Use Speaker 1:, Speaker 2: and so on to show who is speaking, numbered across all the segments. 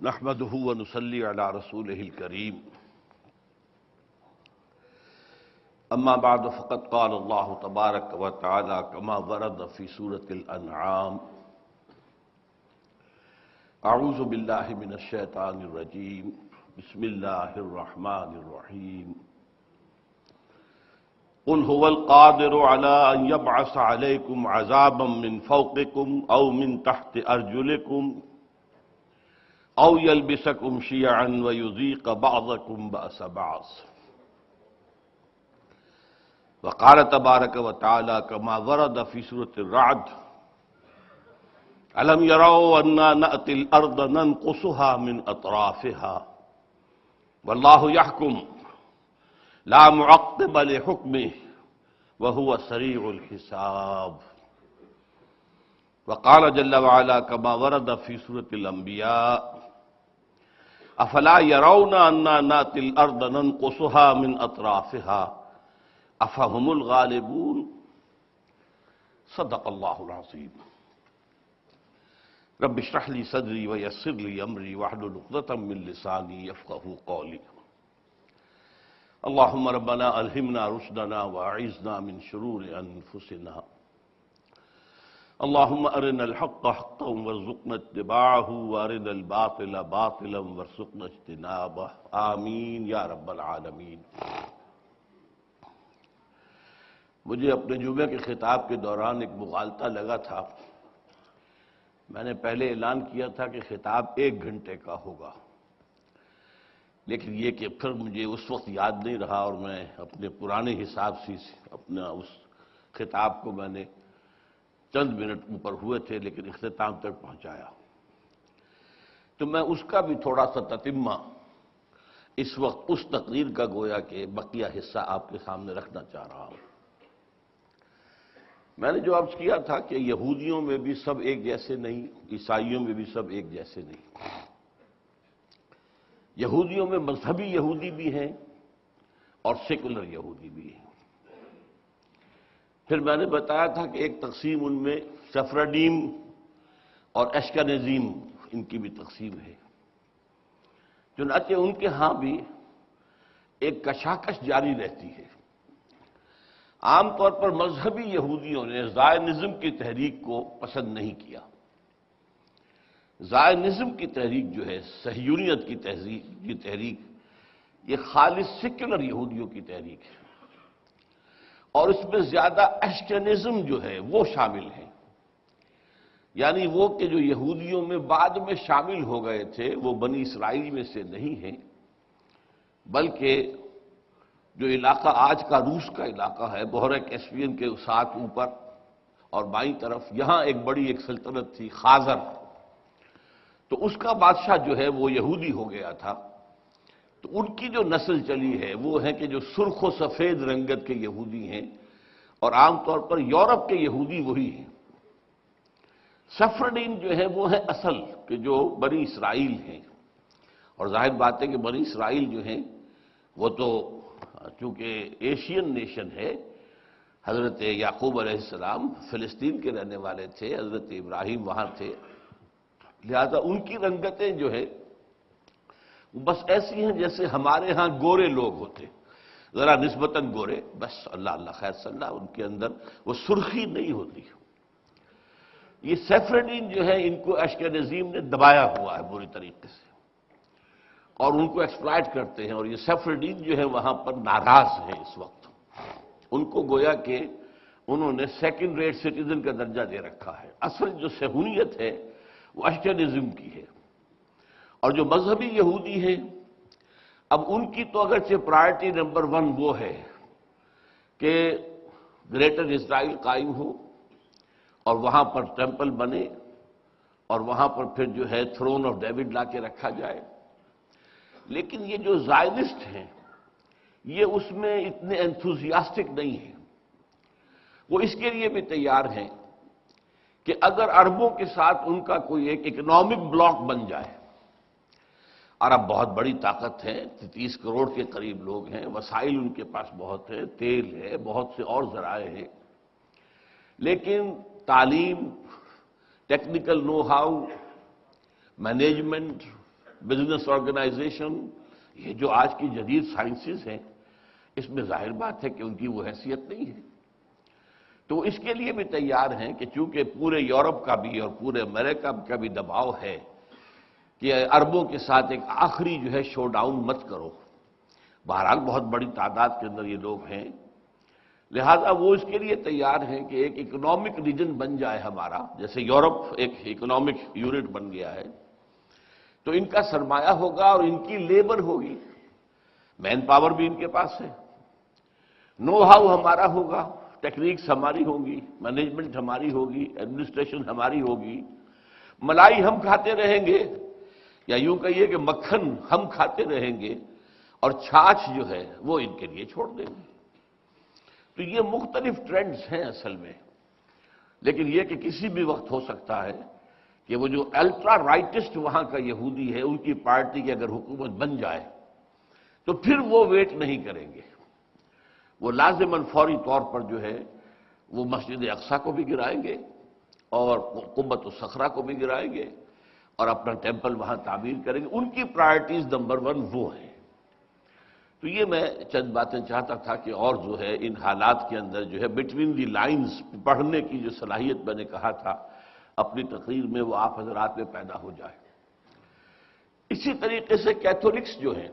Speaker 1: نحمده ونصلي على رسوله الكريم اما بعد فقد قال الله تبارك وتعالى كما ورد في سورة الانعام اعوذ بالله من الشيطان الرجيم بسم الله الرحمن الرحيم قل هو القادر على ان يبعث عليكم عذابا من فوقكم او من تحت ارجلكم او يلبسكم شيعا ويذيق بعضكم بأس بعض وقال تبارك وتعالى كما ورد في سورة الرعد ألم يروا أنا نأتي الأرض ننقصها من أطرافها والله يحكم لا معقب لحكمه وهو سريع الحساب وقال جل وعلا كما ورد في سورة الأنبياء افلا يرون انا ناتي الارض ننقصها من اطرافها افهم الغالبون صدق الله العظيم رب اشرح لي صدري ويسر لي امري واحلل عقدة من لساني يفقهوا قولي اللهم ربنا الهمنا رشدنا واعذنا من شرور انفسنا اللهم ارنا الحق حقا وارزقنا اتباعه وارنا الباطل باطلا وارزقنا اجتنابه آمین یا رب العالمین۔ مجھے اپنے جمعے کے خطاب کے دوران ایک مغالطہ لگا تھا۔ میں نے پہلے اعلان کیا تھا کہ خطاب 1 گھنٹے کا ہوگا، لیکن یہ کہ پھر مجھے اس وقت یاد نہیں رہا اور میں اپنے پرانے حساب سے اپنا اس خطاب کو میں نے چند منٹ اوپر ہوئے تھے لیکن اختتام تک پہنچایا، تو میں اس کا بھی تھوڑا سا تتمہ اس وقت اس تقریر کا گویا کہ بقیہ حصہ آپ کے سامنے رکھنا چاہ رہا ہوں۔ میں نے جو عرض کیا تھا کہ یہودیوں میں بھی سب ایک جیسے نہیں، عیسائیوں میں بھی سب ایک جیسے نہیں۔ یہودیوں میں مذہبی یہودی بھی ہیں اور سیکولر یہودی بھی ہیں۔ پھر میں نے بتایا تھا کہ ایک تقسیم ان میں سفرڈیم اور اشکنزیم ان کی بھی تقسیم ہے، چنانچہ ان کے ہاں بھی ایک کشاکش جاری رہتی ہے۔ عام طور پر مذہبی یہودیوں نے زائنزم کی تحریک کو پسند نہیں کیا۔ زائنزم کی تحریک جو ہے، صہیونیت کی تحریک، یہ خالص سیکولر یہودیوں کی تحریک ہے، اور اس میں زیادہ اشکنزم جو ہے وہ شامل ہیں، یعنی وہ کہ جو یہودیوں میں بعد میں شامل ہو گئے تھے وہ بنی اسرائیل میں سے نہیں ہیں، بلکہ جو علاقہ آج کا روس کا علاقہ ہے، بحیرہ کیسپیئن کے ساتھ اوپر اور بائیں طرف، یہاں ایک بڑی ایک سلطنت تھی خازر، تو اس کا بادشاہ جو ہے وہ یہودی ہو گیا تھا۔ تو ان کی جو نسل چلی ہے وہ ہے کہ جو سرخ و سفید رنگت کے یہودی ہیں، اور عام طور پر یورپ کے یہودی وہی ہیں۔ سفرڈین جو ہے وہ ہے اصل کہ جو بنی اسرائیل ہیں، اور ظاہر بات ہے کہ بنی اسرائیل جو ہیں وہ تو چونکہ ایشین نیشن ہے، حضرت یعقوب علیہ السلام فلسطین کے رہنے والے تھے، حضرت ابراہیم وہاں تھے، لہذا ان کی رنگتیں جو ہے بس ایسی ہیں جیسے ہمارے ہاں گورے لوگ ہوتے، ذرا نسبتاً گورے، بس اللہ اللہ خیر صلی اللہ، ان کے اندر وہ سرخی نہیں ہوتی۔ یہ سیفرڈین جو ہے ان کو اشکنزیم نے دبایا ہوا ہے بری طریقے سے، اور ان کو ایکسپلائٹ کرتے ہیں، اور یہ سیفرڈین جو ہے وہاں پر ناراض ہیں اس وقت۔ ان کو گویا کہ انہوں نے سیکنڈ ریٹ سٹیزن کا درجہ دے رکھا ہے۔ اصل جو صہیونیت ہے وہ اشکنزم کی ہے، اور جو مذہبی یہودی ہیں اب ان کی تو اگرچہ پرائرٹی نمبر 1 وہ ہے کہ گریٹر اسرائیل قائم ہو اور وہاں پر ٹیمپل بنے اور وہاں پر پھر جو ہے تھرون آف ڈیوڈ لا کے رکھا جائے، لیکن یہ جو زائنسٹ ہیں یہ اس میں اتنے انتھوزیاسٹک نہیں ہیں۔ وہ اس کے لیے بھی تیار ہیں کہ اگر عربوں کے ساتھ ان کا کوئی ایک اکنامک بلاک بن جائے، عرب بہت بڑی طاقت ہے، 30 کروڑ کے قریب لوگ ہیں، وسائل ان کے پاس بہت ہے، تیل ہے، بہت سے اور ذرائع ہیں، لیکن تعلیم، technical know how, management business organization, یہ جو آج کی جدید سائنسز ہیں، اس میں ظاہر بات ہے کہ ان کی وہ حیثیت نہیں ہے۔ تو اس کے لیے بھی تیار ہیں کہ چونکہ پورے یورپ کا بھی اور پورے امریکہ کا بھی دباؤ ہے کہ عربوں کے ساتھ ایک آخری جو ہے شو ڈاؤن مت کرو۔ بہرحال بہت بڑی تعداد کے اندر یہ لوگ ہیں، لہذا وہ اس کے لیے تیار ہیں کہ ایک اکنامک ریجن بن جائے ہمارا، جیسے یورپ ایک اکنامک یونٹ بن گیا ہے، تو ان کا سرمایہ ہوگا اور ان کی لیبر ہوگی، مین پاور بھی ان کے پاس ہے، نو ہاؤ ہمارا ہوگا، ٹیکنیکس ہماری ہوں گی، مینجمنٹ ہماری ہوگی، ایڈمنسٹریشن ہماری ہوگی، ملائی ہم کھاتے رہیں گے، یا یوں کہیے کہ مکھن ہم کھاتے رہیں گے، اور چھاچھ جو ہے وہ ان کے لیے چھوڑ دیں گے۔ تو یہ مختلف ٹرینڈز ہیں اصل میں، لیکن یہ کہ کسی بھی وقت ہو سکتا ہے کہ وہ جو الٹرا رائٹسٹ وہاں کا یہودی ہے، ان کی پارٹی کی اگر حکومت بن جائے تو پھر وہ ویٹ نہیں کریں گے، وہ لازماً فوری طور پر جو ہے وہ مسجد اقصیٰ کو بھی گرائیں گے اور قبۃ الصخرہ کو بھی گرائیں گے اور اپنا ٹیمپل وہاں تعمیر کریں گے۔ ان کی پرائرٹیز نمبر 1 وہ ہیں۔ تو یہ میں چند باتیں چاہتا تھا کہ اور جو ہے ان حالات کے اندر جو ہے بٹوین دی لائنز پڑھنے کی جو صلاحیت میں نے کہا تھا اپنی تقریر میں، وہ آپ حضرات میں پیدا ہو جائے۔ اسی طریقے سے کیتھولکس جو ہیں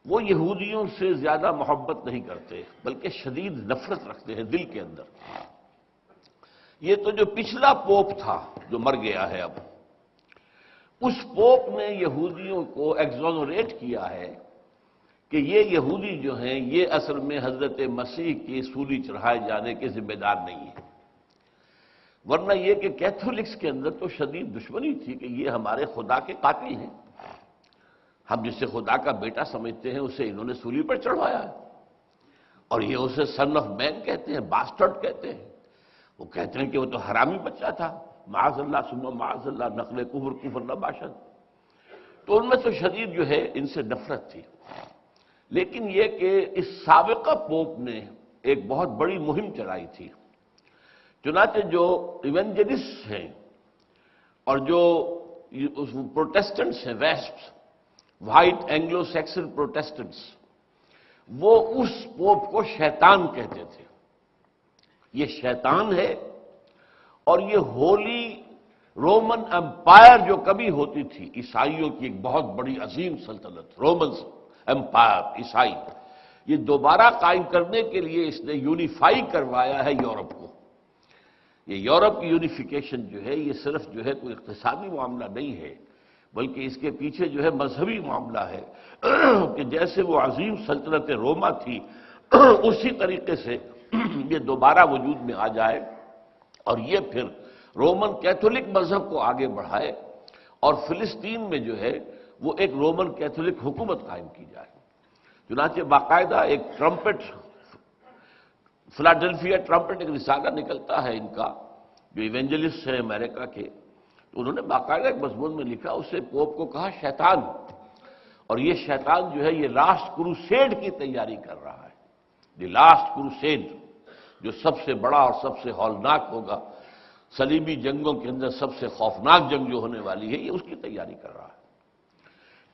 Speaker 1: وہ یہودیوں سے زیادہ محبت نہیں کرتے، بلکہ شدید نفرت رکھتے ہیں دل کے اندر۔ یہ تو جو پچھلا پوپ تھا جو مر گیا ہے، اب اس پوپ نے یہودیوں کو ایگزونریٹ کیا ہے کہ یہ یہودی جو ہیں یہ اصل میں حضرت مسیح کی سولی چڑھائے جانے کے ذمہ دار نہیں ہیں، ورنہ یہ کہ کیتھولکس کے اندر تو شدید دشمنی تھی کہ یہ ہمارے خدا کے قاتل ہیں، ہم جسے خدا کا بیٹا سمجھتے ہیں اسے انہوں نے سولی پر چڑھوایا ہے، اور یہ اسے سن آف مین کہتے ہیں، باسٹرڈ کہتے ہیں، وہ کہتے ہیں کہ وہ تو حرامی بچہ تھا، معاذ اللہ ثم معاذ اللہ، نقل کفر کفر نہ باشد۔ تو ان میں تو شدید جو ہے ان سے نفرت تھی، لیکن یہ کہ اس سابقہ پوپ نے ایک بہت بڑی مہم چلائی تھی، چنانچہ جو ایونجلسٹ ہیں اور جو پروٹیسٹنٹس ہیں، west white Anglo Saxon Protestants, وہ اس پوپ کو شیطان کہتے تھے، یہ شیطان ہے، اور یہ ہولی رومن امپائر جو کبھی ہوتی تھی، عیسائیوں کی ایک بہت بڑی عظیم سلطنت، رومن امپائر عیسائی، یہ دوبارہ قائم کرنے کے لیے اس نے یونیفائی کروایا ہے یورپ کو۔ یہ یورپ کی یونیفیکیشن جو ہے یہ صرف جو ہے کوئی اقتصادی معاملہ نہیں ہے، بلکہ اس کے پیچھے جو ہے مذہبی معاملہ ہے کہ جیسے وہ عظیم سلطنت روما تھی اسی طریقے سے یہ دوبارہ وجود میں آ جائے، اور یہ پھر رومن کیتھولک مذہب کو آگے بڑھائے، اور فلسطین میں جو ہے وہ ایک رومن کیتھولک حکومت قائم کی جائے۔ چنانچہ باقاعدہ ایک ٹرمپٹ، فلاڈیلفیا ٹرمپٹ، ایک رسالہ نکلتا ہے ان کا، جو ایونجلسٹ ہیں امریکہ کے، تو انہوں نے باقاعدہ ایک مضمون میں لکھا، اس سے پوپ کو کہا شیطان، اور یہ شیطان جو ہے یہ لاسٹ کروسیڈ کی تیاری کر رہا ہے، دی لاسٹ کروسیڈ، جو سب سے بڑا اور سب سے ہولناک ہوگا، صلیبی جنگوں کے اندر سب سے خوفناک جنگ جو ہونے والی ہے، یہ اس کی تیاری کر رہا ہے۔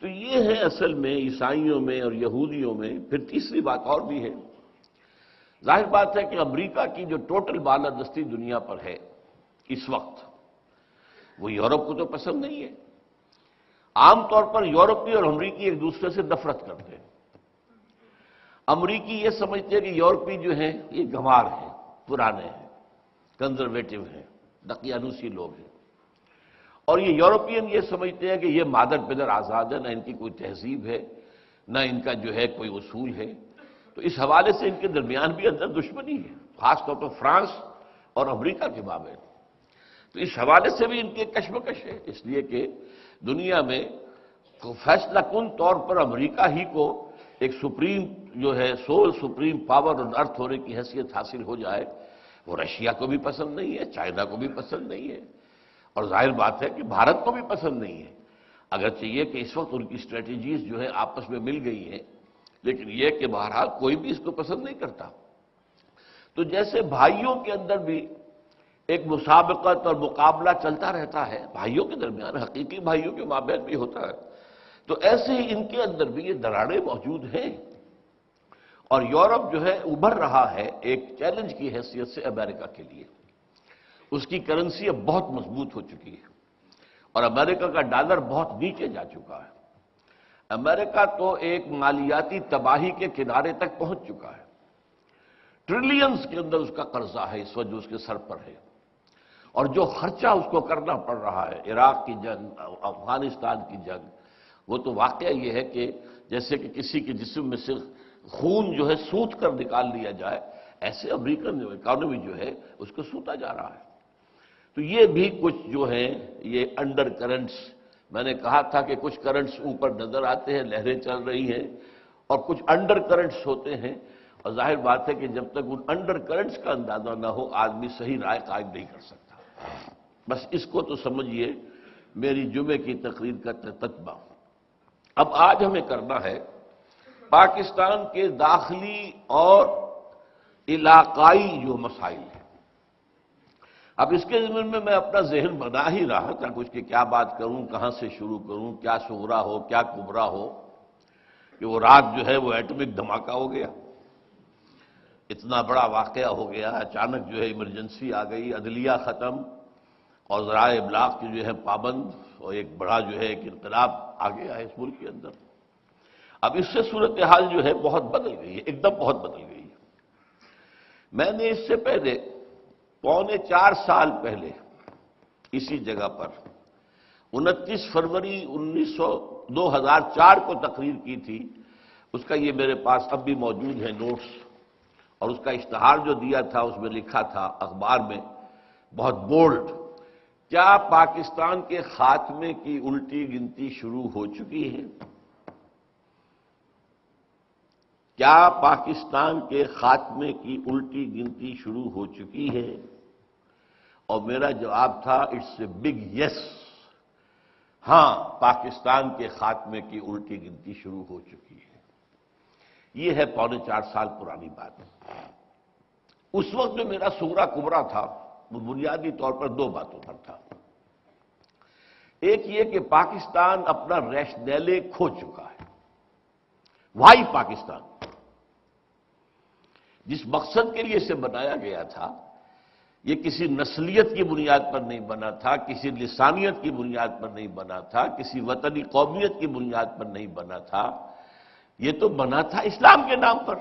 Speaker 1: تو یہ ہے اصل میں عیسائیوں میں اور یہودیوں میں۔ پھر تیسری بات اور بھی ہے، ظاہر بات ہے کہ امریکہ کی جو ٹوٹل بالادستی دنیا پر ہے اس وقت، وہ یورپ کو تو پسند نہیں ہے۔ عام طور پر یورپی اور امریکی ایک دوسرے سے نفرت کرتے ہیں۔ امریکی یہ سمجھتے ہیں کہ یورپی جو ہیں یہ گنوار ہیں، پرانے ہیں، کنزرویٹو ہیں، دقیانوسی لوگ ہیں، اور یہ یورپین یہ سمجھتے ہیں کہ یہ مادر پدر آزاد ہے، نہ ان کی کوئی تہذیب ہے، نہ ان کا جو ہے کوئی اصول ہے۔ تو اس حوالے سے ان کے درمیان بھی اندر دشمنی ہے، خاص طور پر فرانس اور امریکہ کے مابین۔ تو اس حوالے سے بھی ان کی ایک کشمکش ہے، اس لیے کہ دنیا میں فیصلہ کن طور پر امریکہ ہی کو ایک سپریم جو ہے سول سپریم پاور آن ارتھ ہونے کی حیثیت حاصل ہو جائے، وہ رشیا کو بھی پسند نہیں ہے، چائنا کو بھی پسند نہیں ہے، اور ظاہر بات ہے کہ بھارت کو بھی پسند نہیں ہے، اگرچہ یہ کہ اس وقت ان کی اسٹریٹجیز جو ہے آپس میں مل گئی ہیں، لیکن یہ کہ بہرحال کوئی بھی اس کو پسند نہیں کرتا۔ تو جیسے بھائیوں کے اندر بھی ایک مسابقت اور مقابلہ چلتا رہتا ہے بھائیوں کے درمیان، حقیقی بھائیوں کے مابین بھی ہوتا ہے، تو ایسے ہی ان کے اندر بھی یہ دراڑیں موجود ہیں، اور یورپ جو ہے ابھر رہا ہے ایک چیلنج کی حیثیت سے امریکہ کے لیے۔ اس کی کرنسی اب بہت مضبوط ہو چکی ہے، اور امریکہ کا ڈالر بہت نیچے جا چکا ہے۔ امریکہ تو ایک مالیاتی تباہی کے کنارے تک پہنچ چکا ہے، ٹریلینز کے اندر اس کا قرضہ ہے اس وقت جو اس کے سر پر ہے، اور جو خرچہ اس کو کرنا پڑ رہا ہے، عراق کی جنگ، افغانستان کی جنگ، وہ تو واقعہ یہ ہے کہ جیسے کہ کسی کے جسم میں سے خون جو ہے سوت کر نکال لیا جائے، ایسے امریکن اکانومی جو ہے اس کو سوتا جا رہا ہے۔ تو یہ بھی کچھ جو ہیں یہ انڈر کرنٹس، میں نے کہا تھا کہ کچھ کرنٹس اوپر نظر آتے ہیں، لہریں چل رہی ہیں، اور کچھ انڈر کرنٹس ہوتے ہیں، اور ظاہر بات ہے کہ جب تک ان انڈر کرنٹس کا اندازہ نہ ہو آدمی صحیح رائے قائم نہیں کر سکتا۔ بس اس کو تو سمجھیے میری جمعے کی تقریر کا تتبع۔ اب آج ہمیں کرنا ہے پاکستان کے داخلی اور علاقائی جو مسائل ہیں۔ اب اس کے ضمن میں اپنا ذہن بنا ہی رہا تھا کچھ کہ کیا بات کروں، کہاں سے شروع کروں، کیا صغرا ہو کیا کبرا ہو، کہ وہ رات جو ہے وہ ایٹمک دھماکہ ہو گیا، اتنا بڑا واقعہ ہو گیا، اچانک جو ہے ایمرجنسی آ گئی، عدلیہ ختم، اور ذرائع ابلاغ کی جو ہے پابند، اور ایک بڑا جو ہے ایک انقلاب آ گیا ہے اس ملک کے اندر۔ اب اس سے صورتحال جو ہے بہت بدل گئی ہے، ایک دم بہت بدل گئی ہے۔ میں نے اس سے پہلے 4.25 سال پہلے اسی جگہ پر 29 فروری 2004 کو تقریر کی تھی، اس کا یہ میرے پاس اب بھی موجود ہے نوٹس، اور اس کا اشتہار جو دیا تھا اس میں لکھا تھا اخبار میں بہت بولڈ، کیا پاکستان کے خاتمے کی الٹی گنتی شروع ہو چکی ہے؟ کیا پاکستان کے خاتمے کی الٹی گنتی شروع ہو چکی ہے؟ اور میرا جواب تھا اٹس اے بگ یس، ہاں پاکستان کے خاتمے کی الٹی گنتی شروع ہو چکی ہے۔ یہ ہے 4.25 سال پرانی بات۔ اس وقت جو میرا صغرا کبرا تھا وہ بنیادی طور پر 2 باتوں پر تھا۔ ایک یہ کہ پاکستان اپنا ریشنیلے کھو چکا ہے۔ وائی پاکستان، جس مقصد کے لیے اسے بنایا گیا تھا، یہ کسی نسلیت کی بنیاد پر نہیں بنا تھا، کسی لسانیت کی بنیاد پر نہیں بنا تھا، کسی وطنی قومیت کی بنیاد پر نہیں بنا تھا، یہ تو بنا تھا اسلام کے نام پر،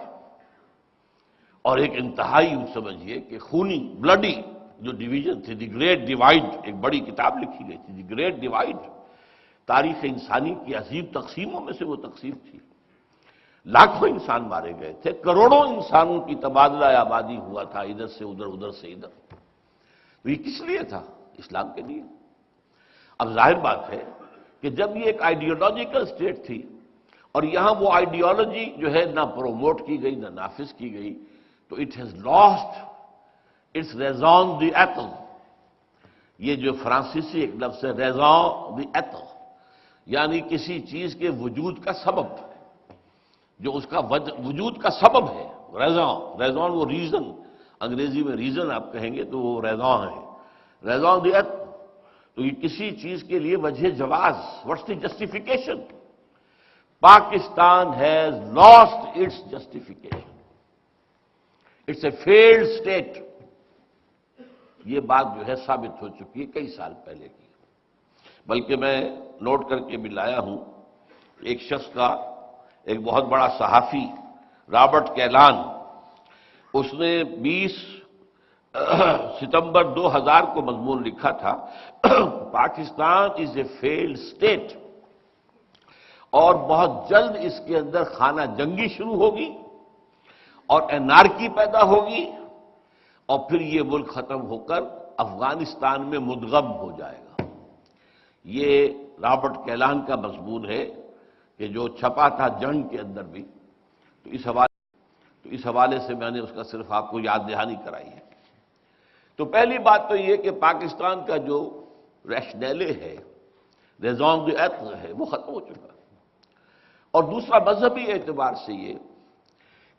Speaker 1: اور ایک انتہائی سمجھیے کہ خونی بلڈی جو ڈویژن تھی، دی گریٹ ڈیوائڈ، ایک بڑی کتاب لکھی گئی تھی دی گریٹ ڈیوائڈ، تاریخ انسانی کی عظیم تقسیموں میں سے وہ تقسیم تھی۔ لاکھوں انسان مارے گئے تھے، کروڑوں انسانوں کی تبادلہ آبادی ہوا تھا، ادھر سے ادھر ادھر سے ادھر۔ تو یہ کس لیے تھا؟ اسلام کے لیے۔ اب ظاہر بات ہے کہ جب یہ ایک آئیڈیالوجیکل اسٹیٹ تھی، اور یہاں وہ آئیڈیالوجی جو ہے نہ پروموٹ کی گئی نہ نافذ کی گئی، تو it has lost its raison d'être. یہ جو فرانسیسی ایک لفظ ہے ریزون دی ایتھل، یعنی کسی چیز کے وجود کا سبب، جو اس کا وجود کا سبب ہے، ریزون وہ ریزن، انگریزی میں ریزن آپ کہیں گے تو وہ ریزون ہے، ریزون دی ایتھل۔ تو یہ کسی چیز کے لیے وجہ جواز، what's the justification? Pakistan has lost its justification, it's a failed state. یہ بات جو ہے ثابت ہو چکی ہے کئی سال پہلے کی، بلکہ میں نوٹ کر کے بھی لایا ہوں ایک شخص کا، ایک بہت بڑا صحافی رابرٹ کیلان، اس نے 20 ستمبر 2000 کو مضمون لکھا تھا پاکستان از اے فیلڈ اسٹیٹ، اور بہت جلد اس کے اندر خانہ جنگی شروع ہوگی اور انارکی پیدا ہوگی، اور پھر یہ ملک ختم ہو کر افغانستان میں مدغم ہو جائے گا۔ یہ رابرٹ کیلان کا مضمون ہے کہ جو چھپا تھا جنگ کے اندر بھی، تو اس حوالے سے میں نے اس کا صرف آپ کو یاد دہانی کرائی ہے۔ تو پہلی بات تو یہ کہ پاکستان کا جو ریشنیلے ہے، ریزون دی ایتھل ہے، وہ ختم ہو چکا۔ اور دوسرا مذہبی اعتبار سے یہ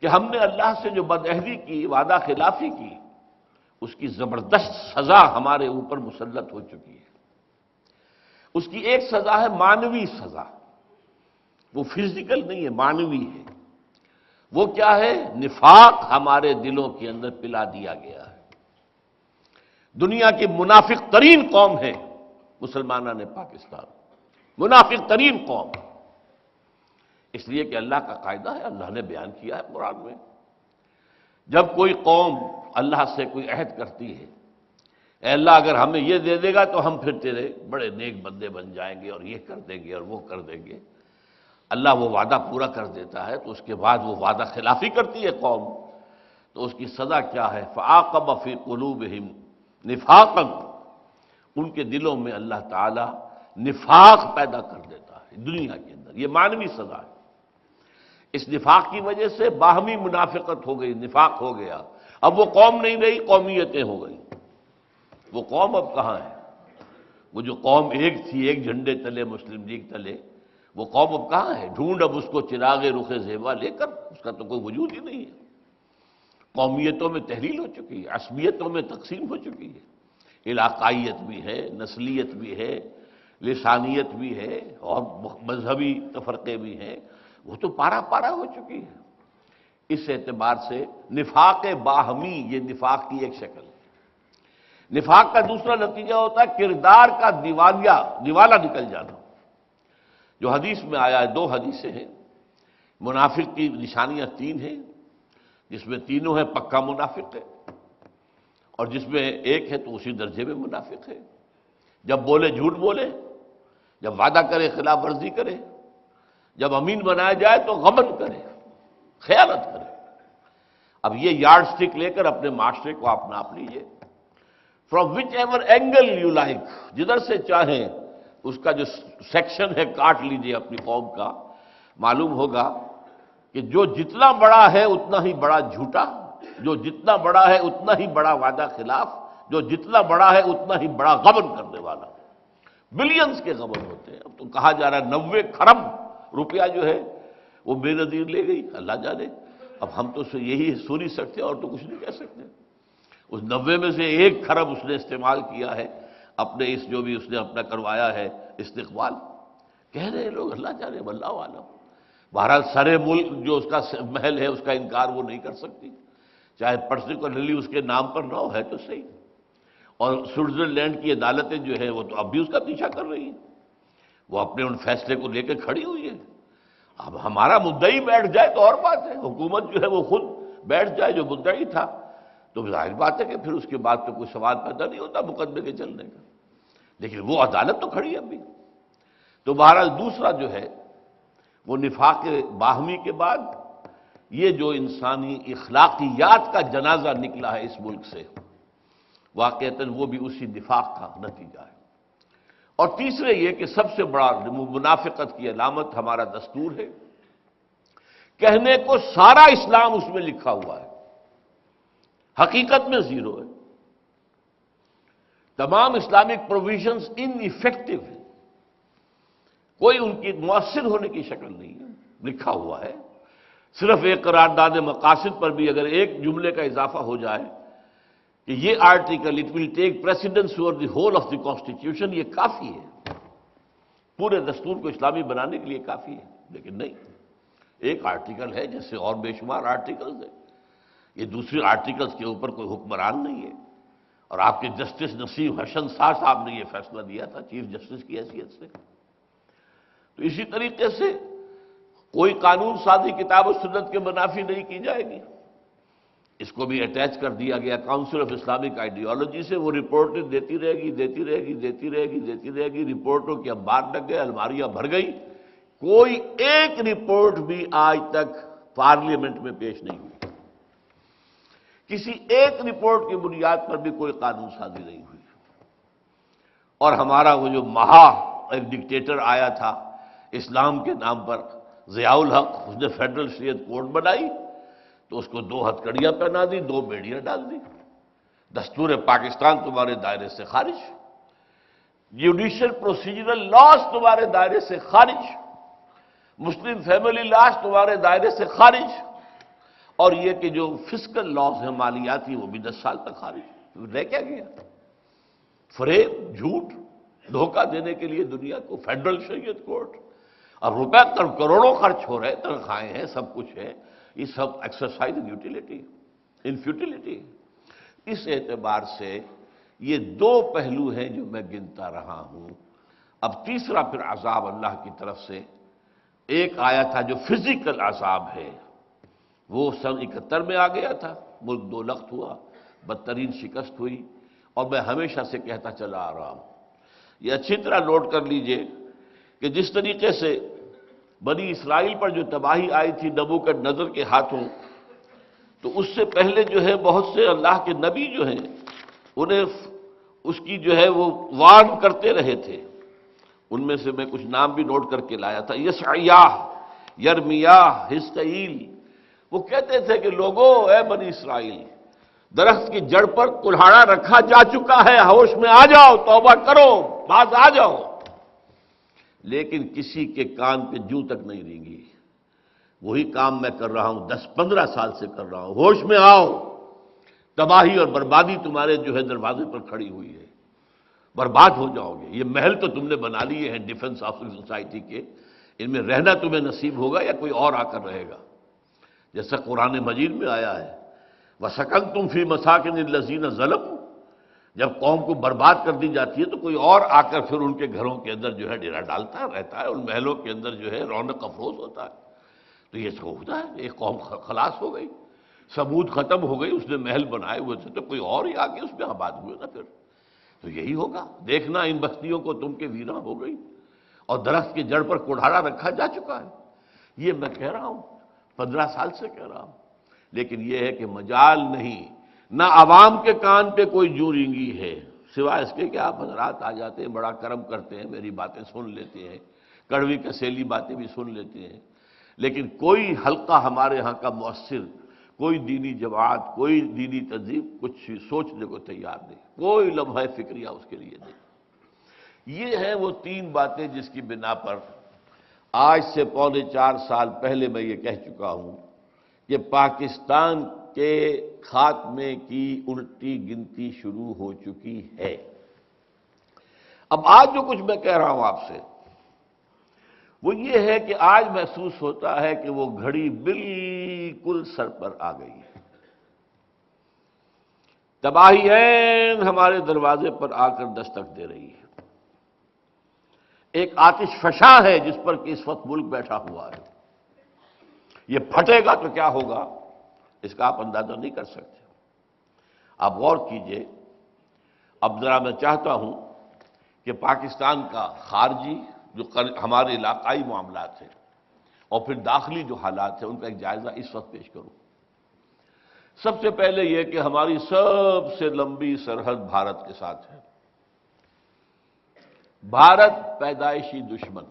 Speaker 1: کہ ہم نے اللہ سے جو بدعہدی کی، وعدہ خلافی کی، اس کی زبردست سزا ہمارے اوپر مسلط ہو چکی ہے۔ اس کی ایک سزا ہے معنوی سزا، وہ فزیکل نہیں ہے، معنوی ہے۔ وہ کیا ہے؟ نفاق ہمارے دلوں کے اندر پلا دیا گیا ہے۔ دنیا کی منافق ترین قوم ہے مسلمانوں نے پاکستان، منافق ترین قوم، اس لیے کہ اللہ کا قاعدہ ہے، اللہ نے بیان کیا ہے قرآن میں، جب کوئی قوم اللہ سے کوئی عہد کرتی ہے، اے اللہ اگر ہمیں یہ دے دے گا تو ہم پھر تیرے بڑے نیک بندے بن جائیں گے اور یہ کر دیں گے اور وہ کر دیں گے، اللہ وہ وعدہ پورا کر دیتا ہے تو اس کے بعد وہ وعدہ خلافی کرتی ہے قوم، تو اس کی سزا کیا ہے؟ فَعَاقَبَ فِي قُلُوبِهِمْ نِفَاقًا، ان کے دلوں میں اللہ تعالی نفاق پیدا کر دیتا ہے دنیا کے اندر، یہ معنوی سزا ہے۔ اس نفاق کی وجہ سے باہمی منافقت ہو گئی، نفاق ہو گیا، اب وہ قوم نہیں رہی، قومیتیں ہو گئی۔ وہ قوم اب کہاں ہے؟ وہ جو قوم ایک تھی، ایک جھنڈے تلے، مسلم لیگ تلے، وہ قوم اب کہاں ہے؟ ڈھونڈ اب اس کو چراغ رخ زیبا لے کر، اس کا تو کوئی وجود ہی نہیں ہے۔ قومیتوں میں تحلیل ہو چکی ہے، عصبیتوں میں تقسیم ہو چکی ہے، علاقائیت بھی ہے، نسلیت بھی ہے، لسانیت بھی ہے، اور مذہبی تفرقے بھی ہیں، وہ تو پارا پارا ہو چکی ہے۔ اس اعتبار سے نفاق باہمی، یہ نفاق کی ایک شکل ہے۔ نفاق کا دوسرا نتیجہ ہوتا ہے کردار کا دیوالا نکل جانا، جو حدیث میں آیا ہے، دو حدیثیں ہیں، منافق کی نشانیاں تین ہیں، جس میں تینوں ہیں پکا منافق ہے، اور جس میں ایک ہے تو اسی درجے میں منافق ہے۔ جب بولے جھوٹ بولے، جب وعدہ کرے خلاف ورزی کرے، جب امین بنایا جائے تو غبن کرے، خیانت کرے۔ اب یہ یارڈ سٹک لے کر اپنے معاشرے کو آپ ناپ لیجئے، from which ever angle you like, جدھر سے چاہیں اس کا جو سیکشن ہے کاٹ لیجئے اپنی قوم کا، معلوم ہوگا کہ جو جتنا بڑا ہے اتنا ہی بڑا جھوٹا، جو جتنا بڑا ہے اتنا ہی بڑا وعدہ خلاف، جو جتنا بڑا ہے اتنا ہی بڑا غبن کرنے والا۔ بلینز کے غبن ہوتے ہیں۔ اب تو کہا جا رہا ہے 90 کھرب روپیہ جو ہے وہ بے نظیر لے گئی، اللہ جانے، اب ہم تو یہی سن ہی سکتے اور تو کچھ نہیں کہہ سکتے۔ اس 90 میں سے 1 کھرب اس نے استعمال کیا ہے اپنے اس جو بھی اس نے اپنا کروایا ہے استقبال، کہہ رہے لوگ اللہ جانے واللہ عالم۔ بہرحال سرے ملک جو اس کا محل ہے اس کا انکار وہ نہیں کر سکتی، چاہے پرٹیکولرلی اس کے نام پر نہ ہو، ہے تو صحیح۔ اور سوئٹزرلینڈ کی عدالتیں جو ہیں وہ تو اب بھی اس کا پیچھا کر رہی ہیں، وہ اپنے ان فیصلے کو لے کے کھڑی ہوئی ہے۔ اب ہمارا مدعی بیٹھ جائے تو اور بات ہے، حکومت جو ہے وہ خود بیٹھ جائے جو مدعی تھا، تو ظاہر بات ہے کہ پھر اس کے بعد تو کوئی سوال پیدا نہیں ہوتا مقدمے کے چلنے کا، لیکن وہ عدالت تو کھڑی ہے اب بھی۔ تو بہرحال دوسرا جو ہے وہ نفاق باہمی کے بعد یہ جو انسانی اخلاقیات کا جنازہ نکلا ہے اس ملک سے، واقعتاً وہ بھی اسی نفاق کا نتیجہ ہے۔ اور تیسرے یہ کہ سب سے بڑا منافقت کی علامت ہمارا دستور ہے، کہنے کو سارا اسلام اس میں لکھا ہوا ہے، حقیقت میں زیرو ہے۔ تمام اسلامک پروویژنز ان ایفیکٹو ہیں، کوئی ان کی مؤثر ہونے کی شکل نہیں ہے، لکھا ہوا ہے۔ صرف ایک قرارداد مقاصد پر بھی اگر ایک جملے کا اضافہ ہو جائے کہ یہ article it will take precedence over the whole of the constitution, یہ کافی ہے، پورے دستور کو اسلامی بنانے کے لیے کافی ہے، لیکن نہیں، ایک آرٹیکل ہے جیسے اور بے شمار آرٹیکلز ہیں، یہ دوسرے آرٹیکلز کے اوپر کوئی حکمران نہیں ہے۔ اور آپ کے جسٹس نسیم حسن شاہ صاحب نے یہ فیصلہ دیا تھا چیف جسٹس کی حیثیت سے۔ تو اسی طریقے سے کوئی قانون سازی کتاب و سنت کے منافی نہیں کی جائے گی، اس کو بھی اٹیچ کر دیا گیا کاؤنسل آف اسلامک آئیڈیالوجی سے، وہ رپورٹیں دیتی رہے گی، دیتی رہے گی، دیتی رہے گی، دیتی رہے گی، رپورٹوں کے انبار لگ گئے، الماریاں بھر گئی، کوئی ایک رپورٹ بھی آج تک پارلیمنٹ میں پیش نہیں ہوئی، کسی ایک رپورٹ کی بنیاد پر بھی کوئی قانون سازی نہیں ہوئی۔ اور ہمارا وہ جو ایک ڈکٹیٹر آیا تھا اسلام کے نام پر، ضیاء الحق، اس نے فیڈرل شریعت کوڈ بنائی تو اس کو 2 ہتھکڑیاں پہنا دی، 2 بیڑیاں ڈال دی، دستور پاکستان تمہارے دائرے سے خارج، جوڈیشل پروسیجرل لاز تمہارے دائرے سے خارج، مسلم فیملی لاز تمہارے دائرے سے خارج، اور یہ کہ جو فسکل لاز ہیں مالیاتی وہ بھی 10 سال تک خارج۔ رہ کیا گیا؟ فریب، جھوٹ، دھوکہ دینے کے لیے دنیا کو فیڈرل شریعت کورٹ، اور روپے کروڑوں خرچ ہو رہے، تنخواہیں ہیں، سب کچھ ہے، یہ سب exercise in utility, in futility. اس اعتبار سے یہ دو پہلو ہیں جو میں گنتا رہا ہوں۔ اب تیسرا پھر عذاب اللہ کی طرف سے ایک آیا تھا جو فزیکل عذاب ہے، وہ سن 71 میں آ گیا تھا، ملک دو لخت ہوا، بدترین شکست ہوئی، اور میں ہمیشہ سے کہتا چلا آ رہا ہوں، یہ اچھی طرح نوٹ کر لیجئے کہ جس طریقے سے بنی اسرائیل پر جو تباہی آئی تھی نبوکدنضر کے ہاتھوں، تو اس سے پہلے جو ہے بہت سے اللہ کے نبی جو ہیں انہیں اس کی جو ہے وہ وارن کرتے رہے تھے۔ ان میں سے میں کچھ نام بھی نوٹ کر کے لایا تھا، یسعیاہ، یرمیاہ، حزقیل۔ وہ کہتے تھے کہ لوگوں، اے بنی اسرائیل، درخت کی جڑ پر کلہاڑا رکھا جا چکا ہے، ہوش میں آ جاؤ، توبہ کرو، باز آ جاؤ۔ لیکن کسی کے کان پہ جوں تک نہیں رینگی۔ وہی کام میں کر رہا ہوں، 10-15 سال سے کر رہا ہوں، ہوش میں آؤ، تباہی اور بربادی تمہارے جو ہے دروازے پر کھڑی ہوئی ہے، برباد ہو جاؤ گے۔ یہ محل تو تم نے بنا لیے ہیں ڈیفنس آف سوسائٹی کے، ان میں رہنا تمہیں نصیب ہوگا یا کوئی اور آ کر رہے گا؟ جیسا قرآن مجید میں آیا ہے، وَسَكَنْتُمْ فِي مَسَاكِنِ الَّذِينَ ظَلَمُوا، جب قوم کو برباد کر دی جاتی ہے تو کوئی اور آ کر پھر ان کے گھروں کے اندر جو ہے ڈیرا ڈالتا رہتا ہے، ان محلوں کے اندر جو ہے رونق افروز ہوتا ہے۔ تو یہ سو ہوتا ہے، ایک قوم خلاص ہو گئی، ثمود ختم ہو گئی، اس نے محل بنائے ہوئے تھے تو کوئی اور ہی آگے اس میں آباد ہوئے نا پھر۔ تو یہی ہوگا، دیکھنا ان بستیوں کو تم کے ویراں ہو گئی، اور درخت کی جڑ پر کڑھاڑا رکھا جا چکا ہے۔ یہ میں کہہ رہا ہوں، 15 سال سے کہہ رہا ہوں، لیکن یہ ہے کہ مجال نہیں، نہ عوام کے کان پہ کوئی جوں رینگی ہے، سوائے اس کے کہ آپ حضرات آ جاتے ہیں، بڑا کرم کرتے ہیں، میری باتیں سن لیتے ہیں، کڑوی کسیلی باتیں بھی سن لیتے ہیں، لیکن کوئی حلقہ ہمارے ہاں کا مؤثر، کوئی دینی جماعت، کوئی دینی تنظیم کچھ سوچنے کو تیار نہیں، کوئی لمحہ فکریہ اس کے لیے نہیں۔ یہ ہیں وہ 3 باتیں جس کی بنا پر آج سے 3.25 سال پہلے میں یہ کہہ چکا ہوں کہ پاکستان کے خاتمے کی الٹی گنتی شروع ہو چکی ہے۔ اب آج جو کچھ میں کہہ رہا ہوں آپ سے، وہ یہ ہے کہ آج محسوس ہوتا ہے کہ وہ گھڑی بالکل سر پر آ گئی ہے، تباہی عین ہمارے دروازے پر آ کر دستک دے رہی ہے، ایک آتش فشاں ہے جس پر کہ اس وقت ملک بیٹھا ہوا ہے۔ یہ پھٹے گا تو کیا ہوگا اس کا آپ اندازہ نہیں کر سکتے۔ آپ غور کیجئے، اب ذرا میں چاہتا ہوں کہ پاکستان کا خارجی جو ہمارے علاقائی معاملات ہیں اور پھر داخلی جو حالات ہیں ان کا ایک جائزہ اس وقت پیش کروں۔ سب سے پہلے یہ کہ ہماری سب سے لمبی سرحد بھارت کے ساتھ ہے۔ بھارت پیدائشی دشمن،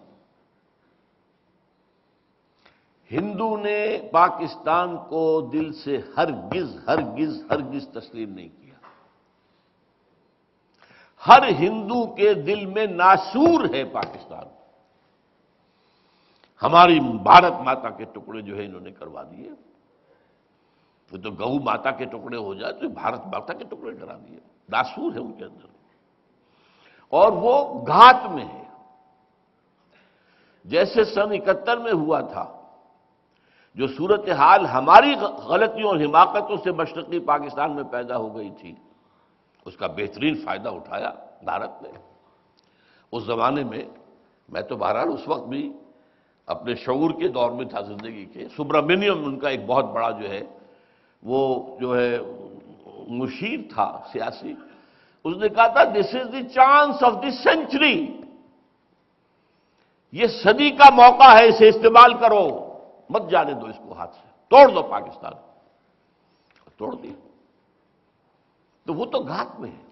Speaker 1: ہندو نے پاکستان کو دل سے ہرگز ہرگز ہرگز تسلیم نہیں کیا۔ ہر ہندو کے دل میں ناسور ہے پاکستان۔ ہماری بھارت ماتا کے ٹکڑے جو ہے انہوں نے کروا دیے، وہ تو گو ماتا کے ٹکڑے ہو جائے تو بھارت ماتا کے ٹکڑے کرا دیے، ناسور ہے ان کے اندر، اور وہ گھات میں ہے۔ جیسے سن 71 میں ہوا تھا، جو صورتحال ہماری غلطیوں اور حماقتوں سے مشرقی پاکستان میں پیدا ہو گئی تھی، اس کا بہترین فائدہ اٹھایا بھارت نے۔ اس زمانے میں میں تو بہرحال اس وقت بھی اپنے شعور کے دور میں تھا زندگی کے، سبرامنیم ان کا ایک بہت بڑا جو ہے وہ جو ہے مشیر تھا سیاسی، اس نے کہا تھا this is the chance of the century, یہ صدی کا موقع ہے، اسے استعمال کرو، مت جانے دو اس کو ہاتھ سے، توڑ دو پاکستان۔ توڑ دی تو وہ تو گھات میں ہے،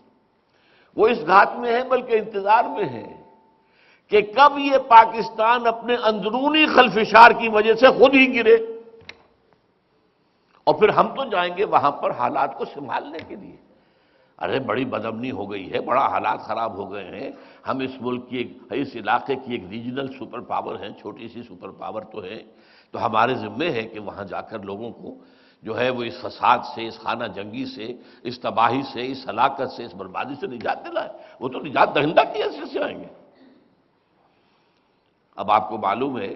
Speaker 1: وہ اس گھات میں ہے بلکہ انتظار میں ہے کہ کب یہ پاکستان اپنے اندرونی خلفشار کی وجہ سے خود ہی گرے، اور پھر ہم تو جائیں گے وہاں پر حالات کو سنبھالنے کے لیے۔ ارے بڑی بدامنی ہو گئی ہے، بڑا حالات خراب ہو گئے ہیں، ہم اس ملک کی اس علاقے کی ایک ریجنل سپر پاور ہیں، چھوٹی سی سپر پاور تو ہے، تو ہمارے ذمے ہے کہ وہاں جا کر لوگوں کو جو ہے وہ اس فساد سے، اس خانہ جنگی سے، اس تباہی سے، اس ہلاکت سے، اس بربادی سے نجات دلائے، وہ تو نجات دہندہ کی حیثیت سے آئیں گے۔ اب آپ کو معلوم ہے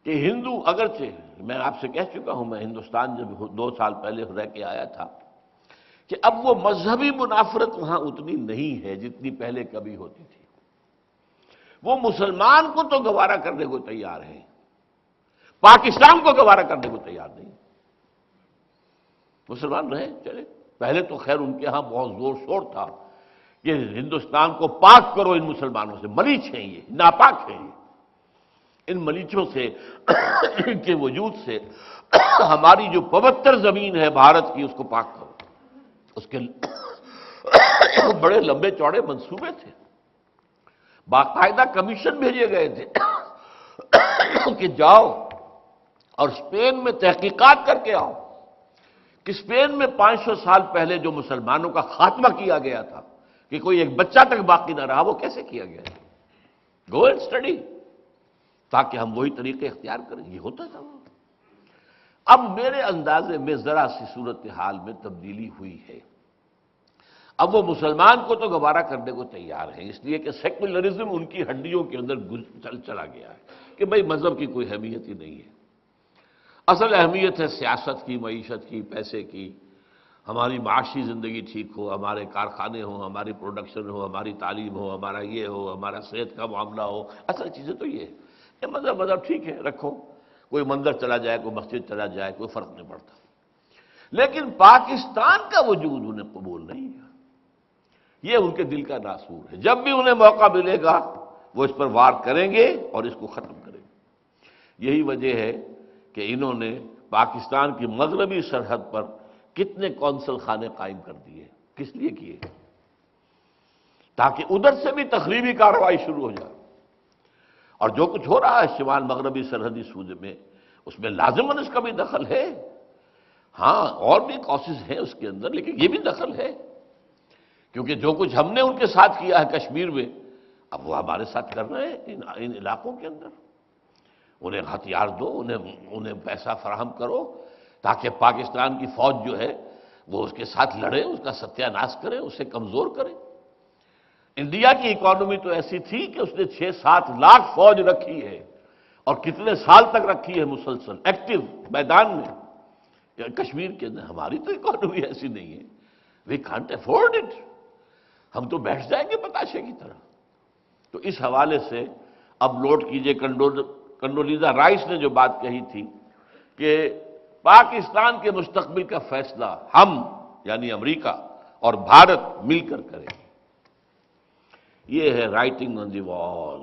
Speaker 1: کہ ہندو، اگرچہ میں آپ سے کہہ چکا ہوں، میں ہندوستان جب 2 سال پہلے رہ کے آیا تھا، کہ اب وہ مذہبی منافرت وہاں اتنی نہیں ہے جتنی پہلے کبھی ہوتی تھی۔ وہ مسلمان کو تو گوارا کرنے کو تیار ہیں، پاکستان کو گوارا کرنے کو تیار نہیں۔ مسلمان رہے چلے، پہلے تو خیر ان کے ہاں بہت زور شور تھا کہ ہندوستان کو پاک کرو ان مسلمانوں سے، ملیچ ہیں یہ، ناپاک ہیں یہ، ان ملیچوں سے، ان کے وجود سے ہماری جو پوتر زمین ہے بھارت کی، اس کو پاک کرو۔ اس کے بڑے لمبے چوڑے منصوبے تھے، باقاعدہ کمیشن بھیجے گئے تھے کہ جاؤ اور اسپین میں تحقیقات کر کے آؤ کہ اسپین میں 500 سال پہلے جو مسلمانوں کا خاتمہ کیا گیا تھا، کہ کوئی ایک بچہ تک باقی نہ رہا، وہ کیسے کیا گیا؟ گو اینڈ اسٹڈی، تاکہ ہم وہی طریقے اختیار کریں۔ یہ ہوتا تھا۔ اب میرے اندازے میں ذرا سی صورتحال میں تبدیلی ہوئی ہے۔ اب وہ مسلمان کو تو گوارا کرنے کو تیار ہیں، اس لیے کہ سیکولرزم ان کی ہڈیوں کے اندر چلا گیا ہے کہ بھئی مذہب کی کوئی اہمیت ہی نہیں ہے۔ اصل اہمیت ہے سیاست کی، معیشت کی، پیسے کی، ہماری معاشی زندگی ٹھیک ہو، ہمارے کارخانے ہوں، ہماری پروڈکشن ہو، ہماری تعلیم ہو، ہمارا یہ ہو، ہمارا صحت کا معاملہ ہو۔ اصل چیزیں تو یہ ہے۔ یہ مذہب ٹھیک ہے، رکھو، کوئی مندر چلا جائے، کوئی مسجد چلا جائے، کوئی فرق نہیں پڑتا، لیکن پاکستان کا وجود انہیں قبول نہیں ہے۔ یہ ان کے دل کا ناسور ہے۔ جب بھی انہیں موقع ملے گا وہ اس پر وار کریں گے اور اس کو ختم کریں گے۔ یہی وجہ ہے کہ انہوں نے پاکستان کی مغربی سرحد پر کتنے کونسل خانے قائم کر دیے۔ کس لیے کیے؟ تاکہ ادھر سے بھی تخریبی کارروائی شروع ہو جائے۔ اور جو کچھ ہو رہا ہے شمال مغربی سرحدی صوبے میں، اس میں لازماً اس کا بھی دخل ہے۔ ہاں، اور بھی کاسز ہیں اس کے اندر، لیکن یہ بھی دخل ہے، کیونکہ جو کچھ ہم نے ان کے ساتھ کیا ہے کشمیر میں، اب وہ ہمارے ساتھ کر رہے ہیں ان علاقوں کے اندر۔ انہیں ہتھیار دو، انہیں پیسہ فراہم کرو، تاکہ پاکستان کی فوج جو ہے وہ اس کے ساتھ لڑے، اس کا ستیہ ناش کرے، اسے کمزور کرے۔ انڈیا کی اکانومی تو ایسی تھی کہ اس نے 6-7 لاکھ فوج رکھی ہے، اور کتنے سال تک رکھی ہے مسلسل ایکٹیو میدان میں۔ کشمیر کے اندر ہماری تو اکانومی ایسی نہیں ہے، وی کانٹ افورڈ اٹ، ہم تو بیٹھ جائیں گے بتاشے کی طرح۔ تو اس حوالے سے اب نوٹ کیجئے کنڈولیزا رائس نے جو بات کہی تھی کہ پاکستان کے مستقبل کا فیصلہ ہم یعنی امریکہ اور بھارت مل کر کریں۔ یہ ہے رائٹنگ آن دی وال۔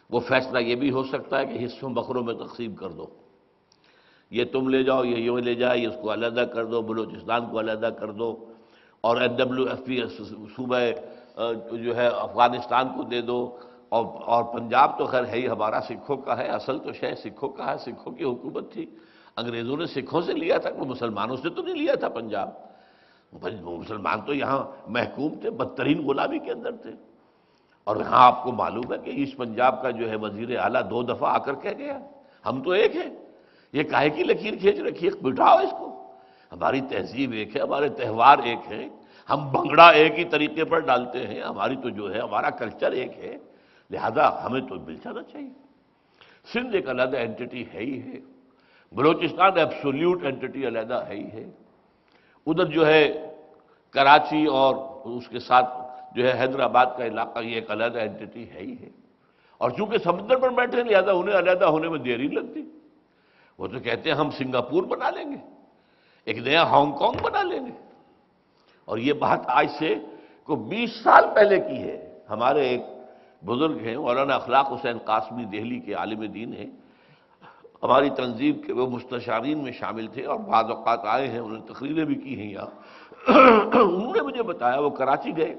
Speaker 1: وہ فیصلہ یہ بھی ہو سکتا ہے کہ حصوں بکروں میں تقسیم کر دو، یہ تم لے جاؤ، یہ یوں لے جائے، اس کو علیحدہ کر دو، بلوچستان کو علیحدہ کر دو، اور NWFP صوبہ جو ہے افغانستان کو دے دو، اور پنجاب تو خیر ہے ہی ہمارا، سکھوں کا ہے، اصل تو شے سکھوں کا ہے، سکھوں کی حکومت تھی، انگریزوں نے سکھوں سے لیا تھا، کوئی مسلمانوں سے تو نہیں لیا تھا پنجاب۔ مسلمان تو یہاں محکوم تھے، بدترین غلامی کے اندر تھے۔ اور یہاں آپ کو معلوم ہے کہ ایسٹ پنجاب کا جو ہے وزیر اعلیٰ 2 دفعہ آ کر کہہ گیا ہم تو ایک ہیں، یہ کاہے کی لکیر کھینچ رکھی ہے، بٹھاؤ اس کو، ہماری تہذیب ایک ہے، ہمارے تہوار ایک ہیں، ہم بھنگڑا ایک ہی طریقے پر ڈالتے ہیں، ہماری تو جو ہے ہمارا کلچر ایک ہے، لہذا ہمیں تو مل جانا چاہیے۔ سندھ ایک علیحدہ اینٹی ہے ہی ہے، بلوچستان ایبسولوٹ اینٹی علیحدہ ہے ہی ہے، ادھر جو ہے کراچی اور اس کے ساتھ جو ہے حیدرآباد کا علاقہ یہ ایک علیحدہ اینٹی ہے ہی ہے، اور چونکہ سمندر پر بیٹھے ہیں لہذا انہیں علیحدہ ہونے میں دیر ہی لگتی۔ وہ تو کہتے ہیں ہم سنگاپور بنا لیں گے، ایک نیا ہانگ کانگ بنا لیں گے، اور یہ بات آج سے کو 20 سال پہلے کی ہے۔ ہمارے ایک بزرگ ہیں مولانا اخلاق حسین قاسمی، دہلی کے عالم دین ہیں، ہماری تنظیم کے وہ مستشارین میں شامل تھے اور بعض اوقات آئے ہیں، انہوں نے تقریریں بھی کی ہیں یہاں۔ انہوں نے مجھے بتایا وہ کراچی گئے،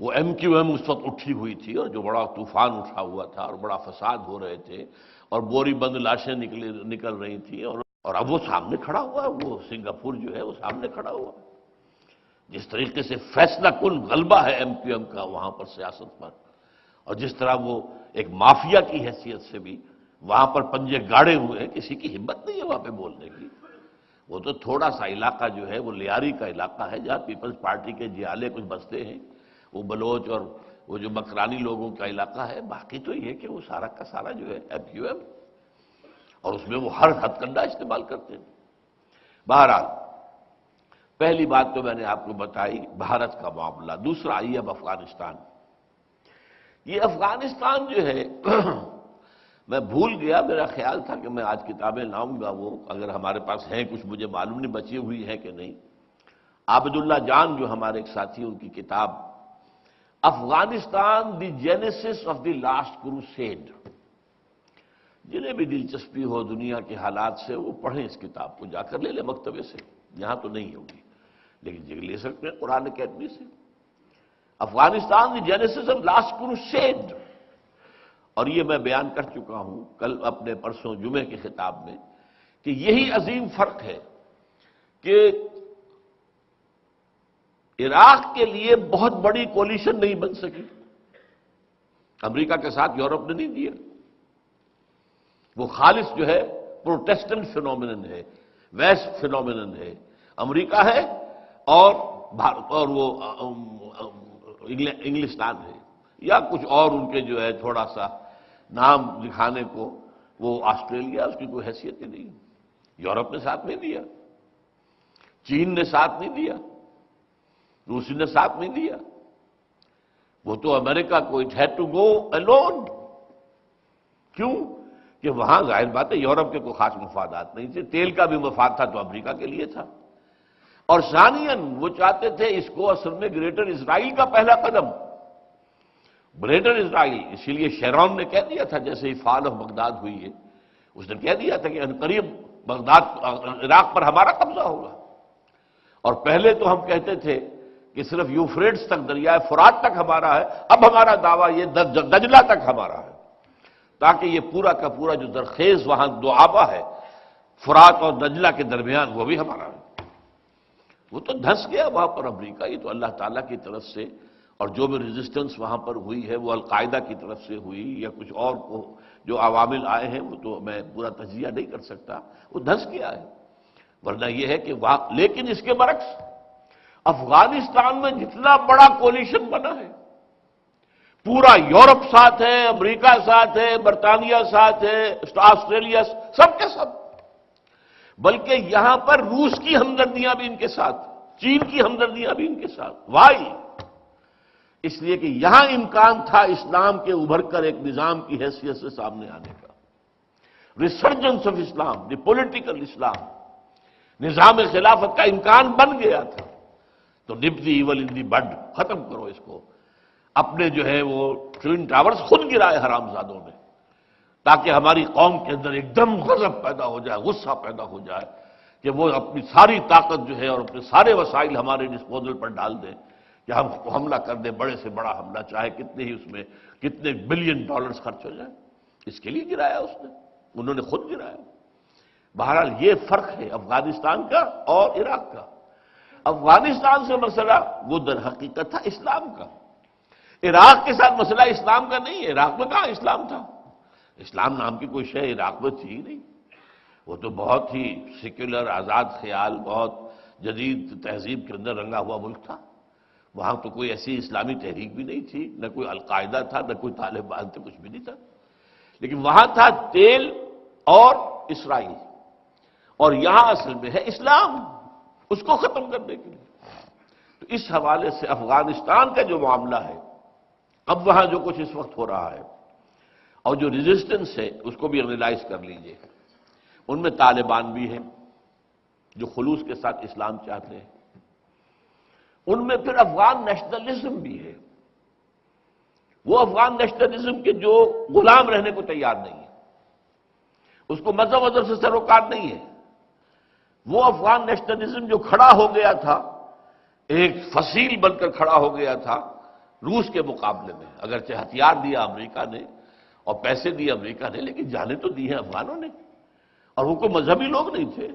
Speaker 1: وہ MQM اس وقت اٹھی ہوئی تھی اور جو بڑا طوفان اٹھا ہوا تھا اور بڑا فساد ہو رہے تھے اور بوری بند لاشیں نکل رہی تھیں، اور اب وہ سامنے کھڑا ہوا ہے، وہ سنگاپور جو ہے وہ سامنے کھڑا ہوا ہے۔ جس طریقے سے فیصلہ کن غلبہ ہے MQM کا وہاں پر سیاست پر، اور جس طرح وہ ایک مافیا کی حیثیت سے بھی وہاں پر پنجے گاڑے ہوئے ہیں، کسی کی ہمت نہیں ہے وہاں پہ بولنے کی۔ وہ تو تھوڑا سا علاقہ جو ہے وہ لیاری کا علاقہ ہے جہاں پیپلز پارٹی کے جیالے کچھ بستے ہیں، وہ بلوچ اور وہ جو مکرانی لوگوں کا علاقہ ہے۔ باقی تو یہ کہ وہ سارا کا سارا جو ہے ایم کیو ایم، اور اس میں وہ ہر ہتھ کنڈا استعمال کرتے ہیں۔ بہرحال پہلی بات تو میں نے آپ کو بتائی بھارت کا معاملہ۔ دوسرا آئیے اب افغانستان۔ یہ افغانستان جو ہے میں بھول گیا، میرا خیال تھا کہ میں آج کتابیں لاؤں گا، وہ اگر ہمارے پاس ہیں کچھ، مجھے معلوم نہیں بچی ہوئی ہے کہ نہیں۔ عابد اللہ جان جو ہمارے ایک ساتھی، ان کی کتاب Afghanistan the genesis of the last crusade, جنہیں بھی دلچسپی ہو دنیا کے حالات سے وہ پڑھیں اس کتاب کو، جا کر لے لیں مکتبے سے، یہاں تو نہیں ہوگی لیکن جگہ لے سکتے ہیں قرآن اکیڈمی سے۔ Afghanistan the genesis of last crusade, اور یہ میں بیان کر چکا ہوں کل اپنے پرسوں جمعے کے خطاب میں کہ یہی عظیم فرق ہے کہ عراق کے لیے بہت بڑی کولیشن نہیں بن سکی، امریکہ کے ساتھ یورپ نے نہیں دیا، وہ خالص جو ہے پروٹیسٹنٹ فینومینن ہے، ویسٹ فینومینن ہے، امریکہ ہے اور وہ انگلستان ہے، یا کچھ اور ان کے جو ہے تھوڑا سا نام دکھانے کو وہ آسٹریلیا، اس کی کوئی حیثیت ہی نہیں، یورپ نے ساتھ نہیں دیا، چین نے ساتھ نہیں دیا، روسی نے ساتھ نہیں دیا، وہ تو امریکہ کو it had to go alone. کیوں؟ کہ وہاں ظاہر بات ہے یورپ کے کوئی خاص مفادات نہیں تھے، تیل کا بھی مفاد تھا تو امریکہ کے لیے تھا، اور ثانیاً وہ چاہتے تھے اس کو اصل میں گریٹر اسرائیل کا پہلا قدم، گریٹر اسرائیل، اسی لیے شیرون نے کہہ دیا تھا جیسے ہی فال آف بغداد ہوئی ہے، اس نے کہہ دیا تھا کہ قریب بغداد عراق پر ہمارا قبضہ ہوگا، اور پہلے تو ہم کہتے تھے کہ صرف یوفریٹس تک، دریائے فرات تک ہمارا ہے، اب ہمارا دعویٰ یہ دجلہ تک ہمارا ہے، تاکہ یہ پورا کا پورا جو زرخیز وہاں دو آبا ہے فرات اور دجلہ کے درمیان وہ بھی ہمارا ہے۔ وہ تو دھنس گیا وہاں پر امریکہ، یہ تو اللہ تعالیٰ کی طرف سے، اور جو بھی ریزسٹنس وہاں پر ہوئی ہے وہ القاعدہ کی طرف سے ہوئی یا کچھ اور کو جو عوامل آئے ہیں وہ تو میں پورا تجزیہ نہیں کر سکتا، وہ دھنس گیا ہے، ورنہ یہ ہے کہ لیکن اس کے برعکس افغانستان میں جتنا بڑا کولیشن بنا ہے، پورا یورپ ساتھ ہے، امریکہ ساتھ ہے، برطانیہ ساتھ ہے، آسٹریلیا، سب کے سب، بلکہ یہاں پر روس کی ہمدردیاں بھی ان کے ساتھ، چین کی ہمدردیاں بھی ان کے ساتھ۔ وائی؟ اس لیے کہ یہاں امکان تھا اسلام کے ابھر کر ایک نظام کی حیثیت سے سامنے آنے کا، resurgence of Islam, the political Islam, نظام خلافت کا امکان بن گیا تھا، تو نپ دی ایول ان دی بڈ، ختم کرو اس کو۔ اپنے جو ہے وہ ٹوین ٹاورز خود گرائے حرامزادوں نے، تاکہ ہماری قوم کے اندر ایک دم غضب پیدا ہو جائے، غصہ پیدا ہو جائے کہ وہ اپنی ساری طاقت جو ہے اور اپنے سارے وسائل ہمارے ڈسپوزل پر ڈال دیں کہ ہم حملہ کر دیں، بڑے سے بڑا حملہ، چاہے کتنے ہی اس میں کتنے بلین ڈالرز خرچ ہو جائیں، اس کے لیے گرایا اس نے، انہوں نے خود گرایا۔ بہرحال یہ فرق ہے افغانستان کا اور عراق کا۔ افغانستان سے مسئلہ وہ در حقیقت تھا اسلام کا، عراق کے ساتھ مسئلہ اسلام کا نہیں ہے، عراق میں کہاں اسلام تھا، اسلام نام کی کوئی شے عراق میں تھی ہی نہیں، وہ تو بہت ہی سیکولر، آزاد خیال، بہت جدید تہذیب کے اندر رنگا ہوا ملک تھا، وہاں تو کوئی ایسی اسلامی تحریک بھی نہیں تھی، نہ کوئی القاعدہ تھا، نہ کوئی طالبان تھے، کچھ بھی نہیں تھا، لیکن وہاں تھا تیل اور اسرائیل، اور یہاں اصل میں ہے اسلام، اس کو ختم کرنے کے لیے۔ تو اس حوالے سے افغانستان کا جو معاملہ ہے، اب وہاں جو کچھ اس وقت ہو رہا ہے اور جو ریزسٹنس ہے اس کو بھی انالائز کر لیجئے، ان میں طالبان بھی ہیں جو خلوص کے ساتھ اسلام چاہتے ہیں، ان میں پھر افغان نیشنلزم بھی ہے، وہ افغان نیشنلزم کے جو غلام رہنے کو تیار نہیں ہے، اس کو مذہب وذہب سے سروکار نہیں ہے، وہ افغان نیشنلزم جو کھڑا ہو گیا تھا، ایک فصیل بن کر کھڑا ہو گیا تھا روس کے مقابلے میں، اگرچہ ہتھیار دیا امریکہ نے اور پیسے دیے امریکہ نے، لیکن جانیں تو دی ہیں افغانوں نے، اور وہ کوئی مذہبی لوگ نہیں تھے۔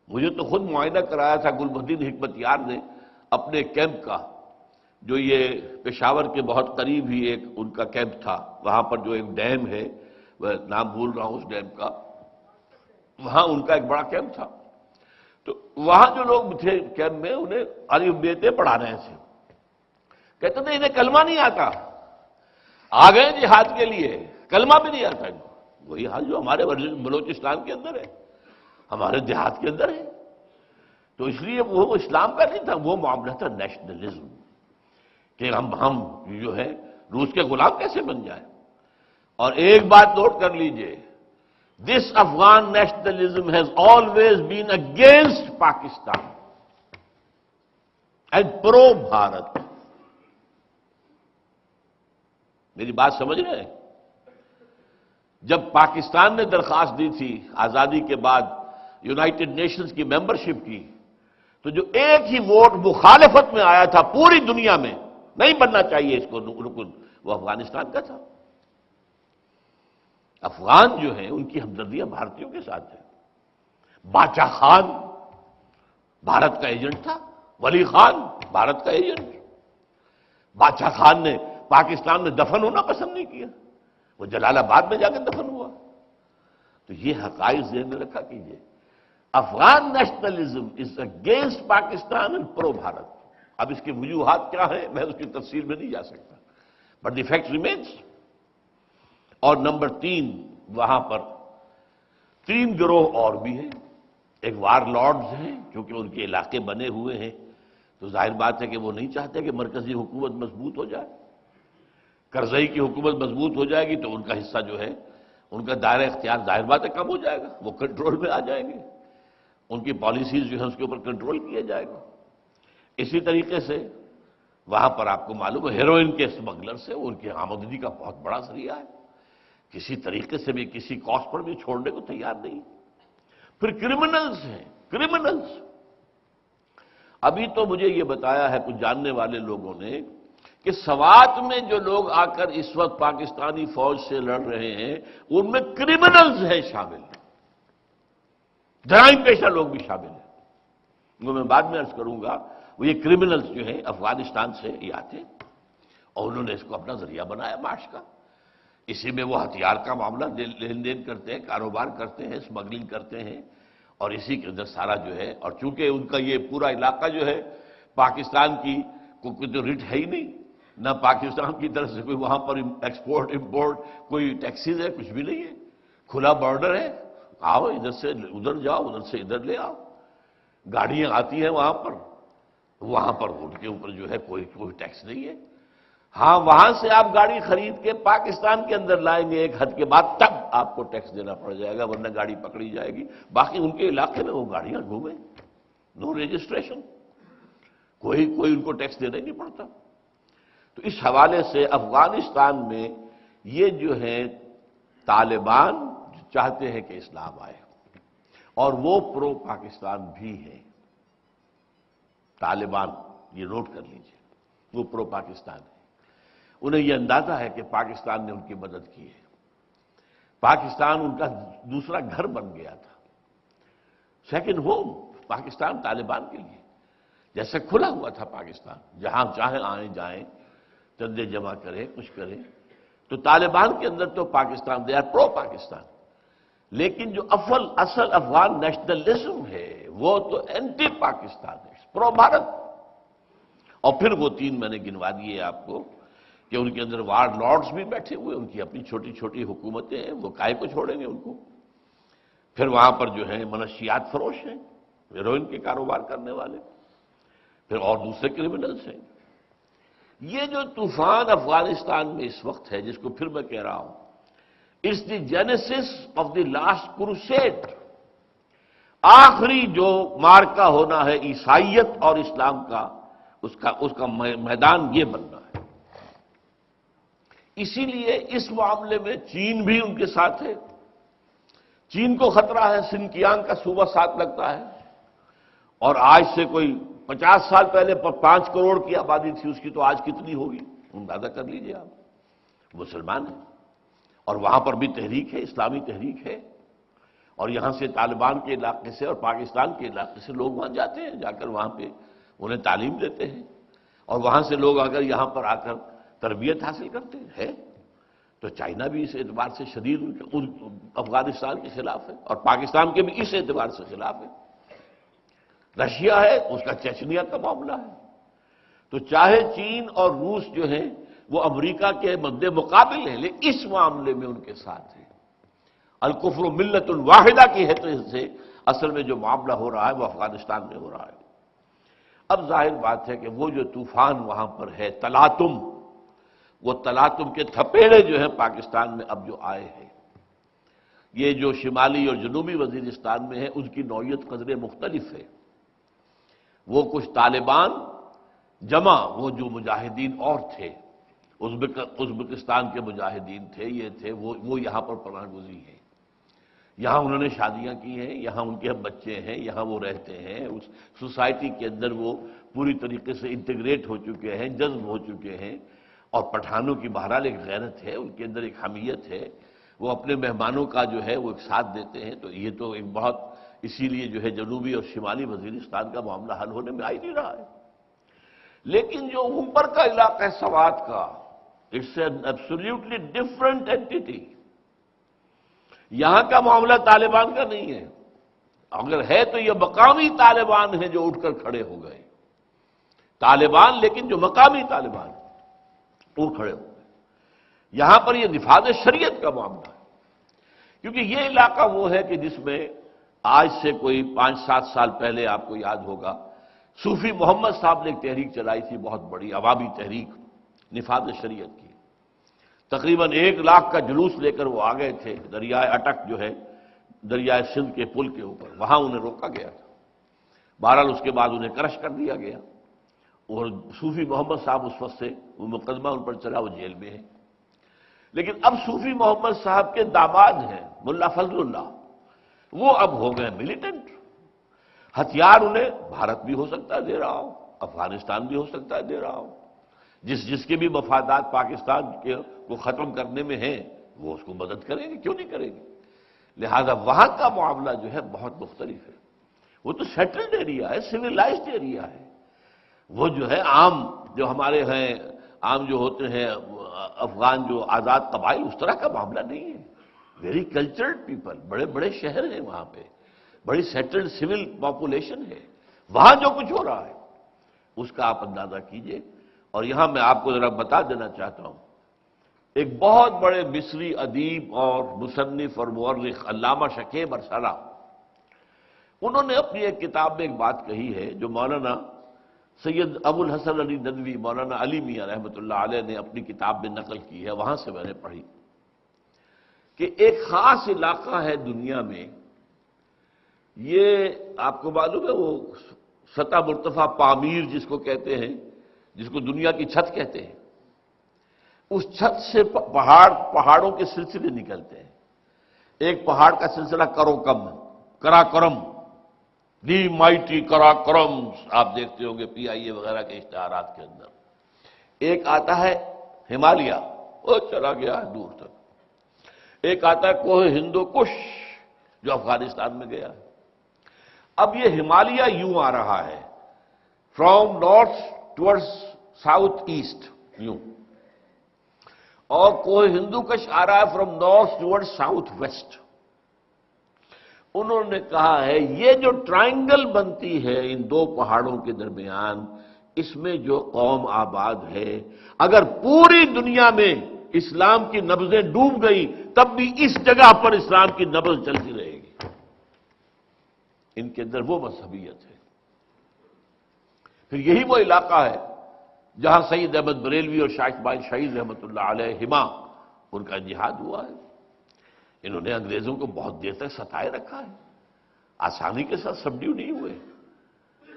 Speaker 1: مجھے تو خود معائنہ کرایا تھا گل بہدین حکمت یار نے اپنے کیمپ کا، جو یہ پشاور کے بہت قریب ہی ایک ان کا کیمپ تھا، وہاں پر جو ایک ڈیم ہے وہ نام بھول رہا ہوں اس ڈیم کا، وہاں ان کا ایک بڑا کیمپ تھا، تو وہاں جو لوگ تھے کیمپ میں انہیں علی بیتیں پڑھا رہے تھے، کہتے تھے انہیں کلمہ نہیں آتا، آ گئے جہاد کے لیے، کلمہ بھی نہیں آتا ان کو۔ وہی حال جو ہمارے بلوچستان کے اندر ہے، ہمارے دیہات کے اندر ہے۔ تو اس لیے وہ اسلام کا نہیں تھا، وہ معاملہ تھا نیشنلزم، کہ ہم جو ہے روس کے غلام کیسے بن جائیں۔ اور ایک بات نوٹ کر لیجئے، this Afghan nationalism has always been against Pakistan and pro Bharat. میری بات سمجھ رہے ہیں؟ جب پاکستان نے درخواست دی تھی آزادی کے بعد یونائٹڈ نیشنز کی ممبرشپ کی، تو جو ایک ہی ووٹ مخالفت میں آیا تھا پوری دنیا میں، نہیں بننا چاہیے اس کو رکن، وہ افغانستان کا تھا۔ افغان جو ہیں ان کی ہمدردیاں بھارتیوں کے ساتھ ہیں۔ باچا خان بھارت کا ایجنٹ تھا، ولی خان بھارت کا ایجنٹ۔ باچا خان نے پاکستان میں دفن ہونا پسند نہیں کیا، وہ جلال آباد میں جا کے دفن ہوا۔ تو یہ حقائق ذہن میں رکھا کیجئے، Afghan nationalism is against Pakistan and pro Bharat. اب اس کی وجوہات کیا ہیں میں اس کی تفصیل میں نہیں جا سکتا، بٹ دی فیکٹ ریمینس۔ اور نمبر 3، وہاں پر 3 گروہ اور بھی ہیں۔ ایک وار لارڈز ہیں، کیونکہ ان کے علاقے بنے ہوئے ہیں تو ظاہر بات ہے کہ وہ نہیں چاہتے کہ مرکزی حکومت مضبوط ہو جائے۔ کرزئی کی حکومت مضبوط ہو جائے گی تو ان کا حصہ جو ہے، ان کا دائرہ اختیار ظاہر بات ہے کم ہو جائے گا، وہ کنٹرول میں آ جائیں گے، ان کی پالیسیز جو ہیں اس کے اوپر کنٹرول کیا جائے گا۔ اسی طریقے سے وہاں پر آپ کو معلوم ہے ہیروئن کے اسمگلر سے ان کی آمدنی کا بہت بڑا ذریعہ ہے، کسی طریقے سے بھی کسی کاسٹ پر بھی چھوڑنے کو تیار نہیں۔ پھر کرمنلز ہیں، کرمنلز۔ ابھی تو مجھے یہ بتایا ہے کچھ جاننے والے لوگوں نے کہ سوات میں جو لوگ آ کر اس وقت پاکستانی فوج سے لڑ رہے ہیں ان میں کرمنلز ہیں شامل، جرائم پیشہ لوگ بھی شامل ہیں۔ وہ میں بعد میں عرض کروں گا، وہ یہ کرمنلز جو ہیں افغانستان سے یہ آتے ہیں اور انہوں نے اس کو اپنا ذریعہ بنایا معاش کا۔ اسی میں وہ ہتھیار کا معاملہ لین دین کرتے ہیں، کاروبار کرتے ہیں، اسمگلنگ کرتے ہیں، اور اسی کے اندر سارا جو ہے، اور چونکہ ان کا یہ پورا علاقہ جو ہے پاکستان کی کوئی تو ریٹ ہے ہی نہیں، نہ پاکستان کی طرف سے کوئی وہاں پر ایکسپورٹ امپورٹ کوئی ٹیکسیز ہے، کچھ بھی نہیں ہے، کھلا بارڈر ہے، آؤ ادھر سے ادھر جاؤ، ادھر سے ادھر لے آؤ، گاڑیاں آتی ہیں وہاں پر ان کے اوپر جو ہے کوئی ٹیکس نہیں ہے۔ ہاں وہاں سے آپ گاڑی خرید کے پاکستان کے اندر لائیں گے ایک حد کے بعد تب آپ کو ٹیکس دینا پڑ جائے گا، ورنہ گاڑی پکڑی جائے گی۔ باقی ان کے علاقے میں وہ گاڑیاں گھومیں، نو رجسٹریشن، کوئی ان کو ٹیکس دینا ہی نہیں پڑتا۔ تو اس حوالے سے افغانستان میں یہ جو ہے طالبان چاہتے ہیں کہ اسلام آئے، اور وہ پرو پاکستان بھی ہیں۔ طالبان یہ نوٹ کر لیجئے، وہ پرو پاکستان ہے، انہیں یہ اندازہ ہے کہ پاکستان نے ان کی مدد کی ہے، پاکستان ان کا دوسرا گھر بن گیا تھا، سیکنڈ ہوم پاکستان طالبان کے لیے، جیسے کھلا ہوا تھا پاکستان، جہاں چاہیں آئیں جائیں، چندے جمع کریں کچھ کریں۔ تو طالبان کے اندر تو پاکستان دے آر پرو پاکستان، لیکن جو اصل افغان نیشنلزم ہے وہ تو اینٹی پاکستان ہے، پرو بھارت۔ اور پھر وہ 3 میں نے گنوا دیے آپ کو کہ ان کے اندر وار لارڈز بھی بیٹھے ہوئے، ان کی اپنی چھوٹی چھوٹی حکومتیں ہیں، وہ کائے کو چھوڑیں گے ان کو۔ پھر وہاں پر جو ہے منشیات فروش ہیں، ہیروئن کے کاروبار کرنے والے، پھر اور دوسرے کرمنلز ہیں۔ یہ جو طوفان افغانستان میں اس وقت ہے، جس کو پھر میں کہہ رہا ہوں، it's the genesis of the last crusade, آخری جو مارکا ہونا ہے عیسائیت اور اسلام کا، اس کا میدان یہ بننا ہے۔ اسی لیے اس معاملے میں چین بھی ان کے ساتھ ہے، چین کو خطرہ ہے، سنکیانگ کا صوبہ ساتھ لگتا ہے، اور آج سے کوئی 50 سال پہلے 5 کروڑ کی آبادی تھی اس کی، تو آج کتنی ہوگی اندازہ کر لیجئے آپ، مسلمان ہیں، اور وہاں پر بھی تحریک ہے، اسلامی تحریک ہے، اور یہاں سے طالبان کے علاقے سے اور پاکستان کے علاقے سے لوگ وہاں جاتے ہیں، جا کر وہاں پہ انہیں تعلیم دیتے ہیں، اور وہاں سے لوگ اگر یہاں پر آ کر تربیت حاصل کرتے ہیں۔ تو تو چائنا بھی اس اعتبار سے شدید افغانستان کے خلاف ہے، اور پاکستان کے بھی اس اعتبار سے خلاف ہے۔ رشیا ہے، اس کا چیچنیا کا معاملہ ہے۔ تو چاہے چین اور روس جو ہیں وہ امریکہ کے مد مقابل ہیں، لیکن اس معاملے میں ان کے ساتھ ہیں۔ الکفر ملت واحدہ کی حیثیت سے اصل میں جو معاملہ ہو رہا ہے وہ افغانستان میں ہو رہا ہے۔ اب ظاہر بات ہے کہ وہ جو طوفان وہاں پر ہے تلاتم، وہ تلاتم کے تھپیڑے جو ہیں پاکستان میں اب جو آئے ہیں، یہ جو شمالی اور جنوبی وزیرستان میں ہے ان کی نوعیت قدرے مختلف ہے۔ وہ کچھ طالبان جمع وہ جو مجاہدین اور تھے، ازبکستان کے مجاہدین تھے، یہ تھے وہ یہاں پر پناہ گزین ہیں، یہاں انہوں نے شادیاں کی ہیں، یہاں ان کے بچے ہیں، یہاں وہ رہتے ہیں، اس سوسائٹی کے اندر وہ پوری طریقے سے انٹیگریٹ ہو چکے ہیں، جذب ہو چکے ہیں۔ اور پٹھانوں کی بہرحال ایک غیرت ہے، ان کے اندر ایک حمیت ہے، وہ اپنے مہمانوں کا جو ہے وہ ایک ساتھ دیتے ہیں۔ تو یہ تو ایک بہت، اسی لیے جو ہے جنوبی اور شمالی وزیرستان کا معاملہ حل ہونے میں آ ہی نہیں رہا ہے۔ لیکن جو اوپر کا علاقہ ہے سوات کا، it's an absolutely different entity. یہاں کا معاملہ طالبان کا نہیں ہے، اگر ہے تو یہ مقامی طالبان ہیں جو اٹھ کر کھڑے ہو گئے، طالبان لیکن جو مقامی طالبان اٹھ کھڑے ہو گئے۔ یہاں پر یہ نفاذ شریعت کا معاملہ ہے، کیونکہ یہ علاقہ وہ ہے کہ جس میں آج سے کوئی 5-7 سال پہلے آپ کو یاد ہوگا صوفی محمد صاحب نے ایک تحریک چلائی تھی، بہت بڑی عوامی تحریک نفاذ شریعت کی۔ تقریباً 1 لاکھ کا جلوس لے کر وہ آ گئے تھے دریائے اٹک جو ہے دریائے سندھ کے پل کے اوپر، وہاں انہیں روکا گیا تھا۔ بہرحال اس کے بعد انہیں کرش کر دیا گیا، اور صوفی محمد صاحب اس وقت سے وہ مقدمہ ان پر چلا، وہ جیل میں ہے۔ لیکن اب صوفی محمد صاحب کے داماد ہیں ملا فضل اللہ، وہ اب ہو گئے ملیٹنٹ۔ ہتھیار انہیں بھارت بھی ہو سکتا ہے دے رہا ہو، افغانستان بھی ہو سکتا ہے دے رہا ہو، جس کے بھی مفادات پاکستان کے کو ختم کرنے میں ہیں وہ اس کو مدد کریں گے، کیوں نہیں کریں گے؟ لہذا وہاں کا معاملہ جو ہے بہت مختلف ہے، وہ تو سیٹلڈ ایریا ہے، سویلائزڈ ایریا ہے۔ وہ جو ہے عام جو ہمارے ہیں، عام جو ہوتے ہیں افغان جو آزاد قبائل، اس طرح کا معاملہ نہیں ہے۔ ویری کلچرڈ پیپل، بڑے بڑے شہر ہیں وہاں پہ، بڑی سیٹلڈ سول پاپولیشن ہے، وہاں جو کچھ ہو رہا ہے اس کا آپ اندازہ کیجئے۔ اور یہاں میں آپ کو ذرا بتا دینا چاہتا ہوں، ایک بہت بڑے مصری ادیب اور مصنف اور مورخ علامہ شکیب ارسلہ، انہوں نے اپنی ایک کتاب میں ایک بات کہی ہے جو مولانا سید ابو الحسن علی ندوی، مولانا علی میاں رحمۃ اللہ علیہ نے اپنی کتاب میں نقل کی ہے، وہاں سے میں نے پڑھی کہ ایک خاص علاقہ ہے دنیا میں، یہ آپ کو معلوم ہے وہ سطح مرتفع پامیر جس کو کہتے ہیں، جس کو دنیا کی چھت کہتے ہیں، اس چھت سے پہاڑوں کے سلسلے نکلتے ہیں۔ ایک پہاڑ کا سلسلہ کراکرم، دی مائٹی کراکرم، آپ دیکھتے ہوں گے PIA وغیرہ کے اشتہارات کے اندر۔ ایک آتا ہے ہمالیہ، وہ چلا گیا ہے دور تک۔ ایک آتا ہے کوہ ہندو کش جو افغانستان میں گیا ہے۔ اب یہ ہمالیہ یوں آ رہا ہے from north towards south east یوں، اور کوہ ہندو کش آ رہا ہے from north toward south west. انہوں نے کہا ہے یہ جو ٹرائنگل بنتی ہے ان 2 پہاڑوں کے درمیان، اس میں جو قوم آباد ہے، اگر پوری دنیا میں اسلام کی نبضیں ڈوب گئی تب بھی اس جگہ پر اسلام کی نبض چلتی رہے گی۔ ان کے اندر وہ مذہبیت ہے۔ پھر یہی وہ علاقہ ہے جہاں سید احمد بریلوی اور شاہ اسماعیل شہید رحمۃ اللہ علیہما ان کا جہاد ہوا ہے۔ انہوں نے انگریزوں کو بہت دیر تک ستائے رکھا ہے، آسانی کے ساتھ سبڈیو نہیں ہوئے۔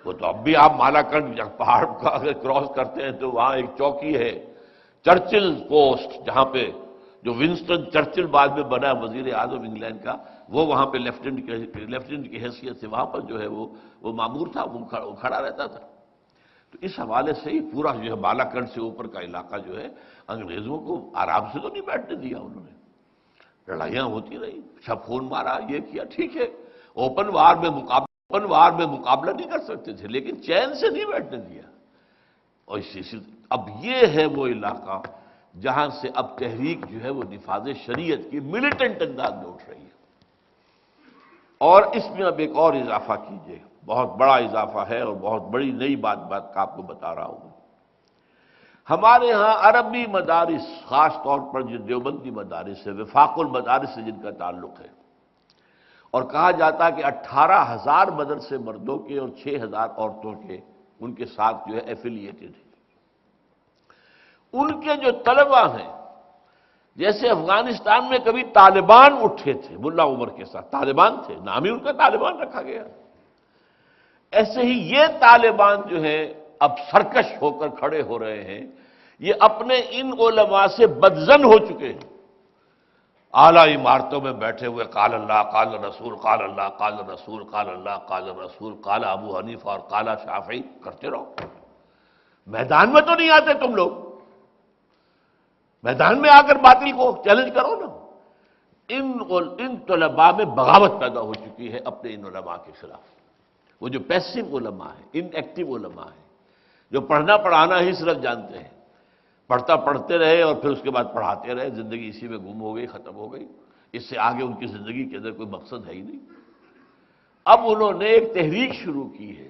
Speaker 1: وہ تو اب بھی آپ مالا کنڈ پہاڑ کا اگر کراس کرتے ہیں تو وہاں ایک چوکی ہے چرچل پوسٹ، جہاں پہ جو ونسٹن چرچل بعد میں بنا وزیر اعظم انگلینڈ کا، وہ وہاں پہ لیفٹیننٹ کی حیثیت سے وہاں پر جو ہے وہ مامور تھا، وہ کھڑا رہتا تھا۔ تو اس حوالے سے ہی پورا جو ہے بالا کنڈ سے اوپر کا علاقہ جو ہے انگریزوں کو آرام سے تو نہیں بیٹھنے دیا انہوں نے، لڑائیاں ہوتی رہی، خون مارا، یہ کیا، ٹھیک ہے اوپن وار میں مقابلہ نہیں کر سکتے تھے لیکن چین سے نہیں بیٹھنے دیا۔ اور اب یہ ہے وہ علاقہ جہاں سے اب تحریک جو ہے وہ نفاذ شریعت کی ملیٹنٹ انداز میں اٹھ رہی ہے۔ اور اس میں اب ایک اور اضافہ کیجئے، بہت بڑا اضافہ ہے اور بہت بڑی نئی بات آپ کو بتا رہا ہوں۔ ہمارے ہاں عربی مدارس، خاص طور پر جو دیوبندی مدارس ہے، وفاق المدارس سے جن کا تعلق ہے، اور کہا جاتا ہے کہ 18,000 مدرسے مردوں کے اور 6,000 عورتوں کے ان کے ساتھ جو ہے ایفیلیٹڈ ہیں۔ ان کے جو طلبہ ہیں، جیسے افغانستان میں کبھی طالبان اٹھے تھے ملا عمر کے ساتھ، طالبان تھے، نام ہی ان کا طالبان رکھا گیا، ایسے ہی یہ طالبان جو ہیں اب سرکش ہو کر کھڑے ہو رہے ہیں۔ یہ اپنے ان علماء سے بدظن ہو چکے ہیں، اعلی عمارتوں میں بیٹھے ہوئے قال اللہ قال رسول قال اللہ قال رسول قال اللہ قال رسول قال ابو حنیفہ اور قال شافعی کرتے رہو، میدان میں تو نہیں آتے تم لوگ، میدان میں آ کر باطل کو چیلنج کرو نا۔ ان طلباء میں بغاوت پیدا ہو چکی ہے اپنے ان علماء کے خلاف۔ وہ جو پیسو علماء ہیں، ان ایکٹیو علماء ہیں، جو پڑھنا پڑھانا ہی صرف جانتے ہیں، پڑھتے رہے اور پھر اس کے بعد پڑھاتے رہے، زندگی اسی میں گم ہو گئی، ختم ہو گئی، اس سے آگے ان کی زندگی کے اندر کوئی مقصد ہے ہی نہیں۔ اب انہوں نے ایک تحریک شروع کی ہے،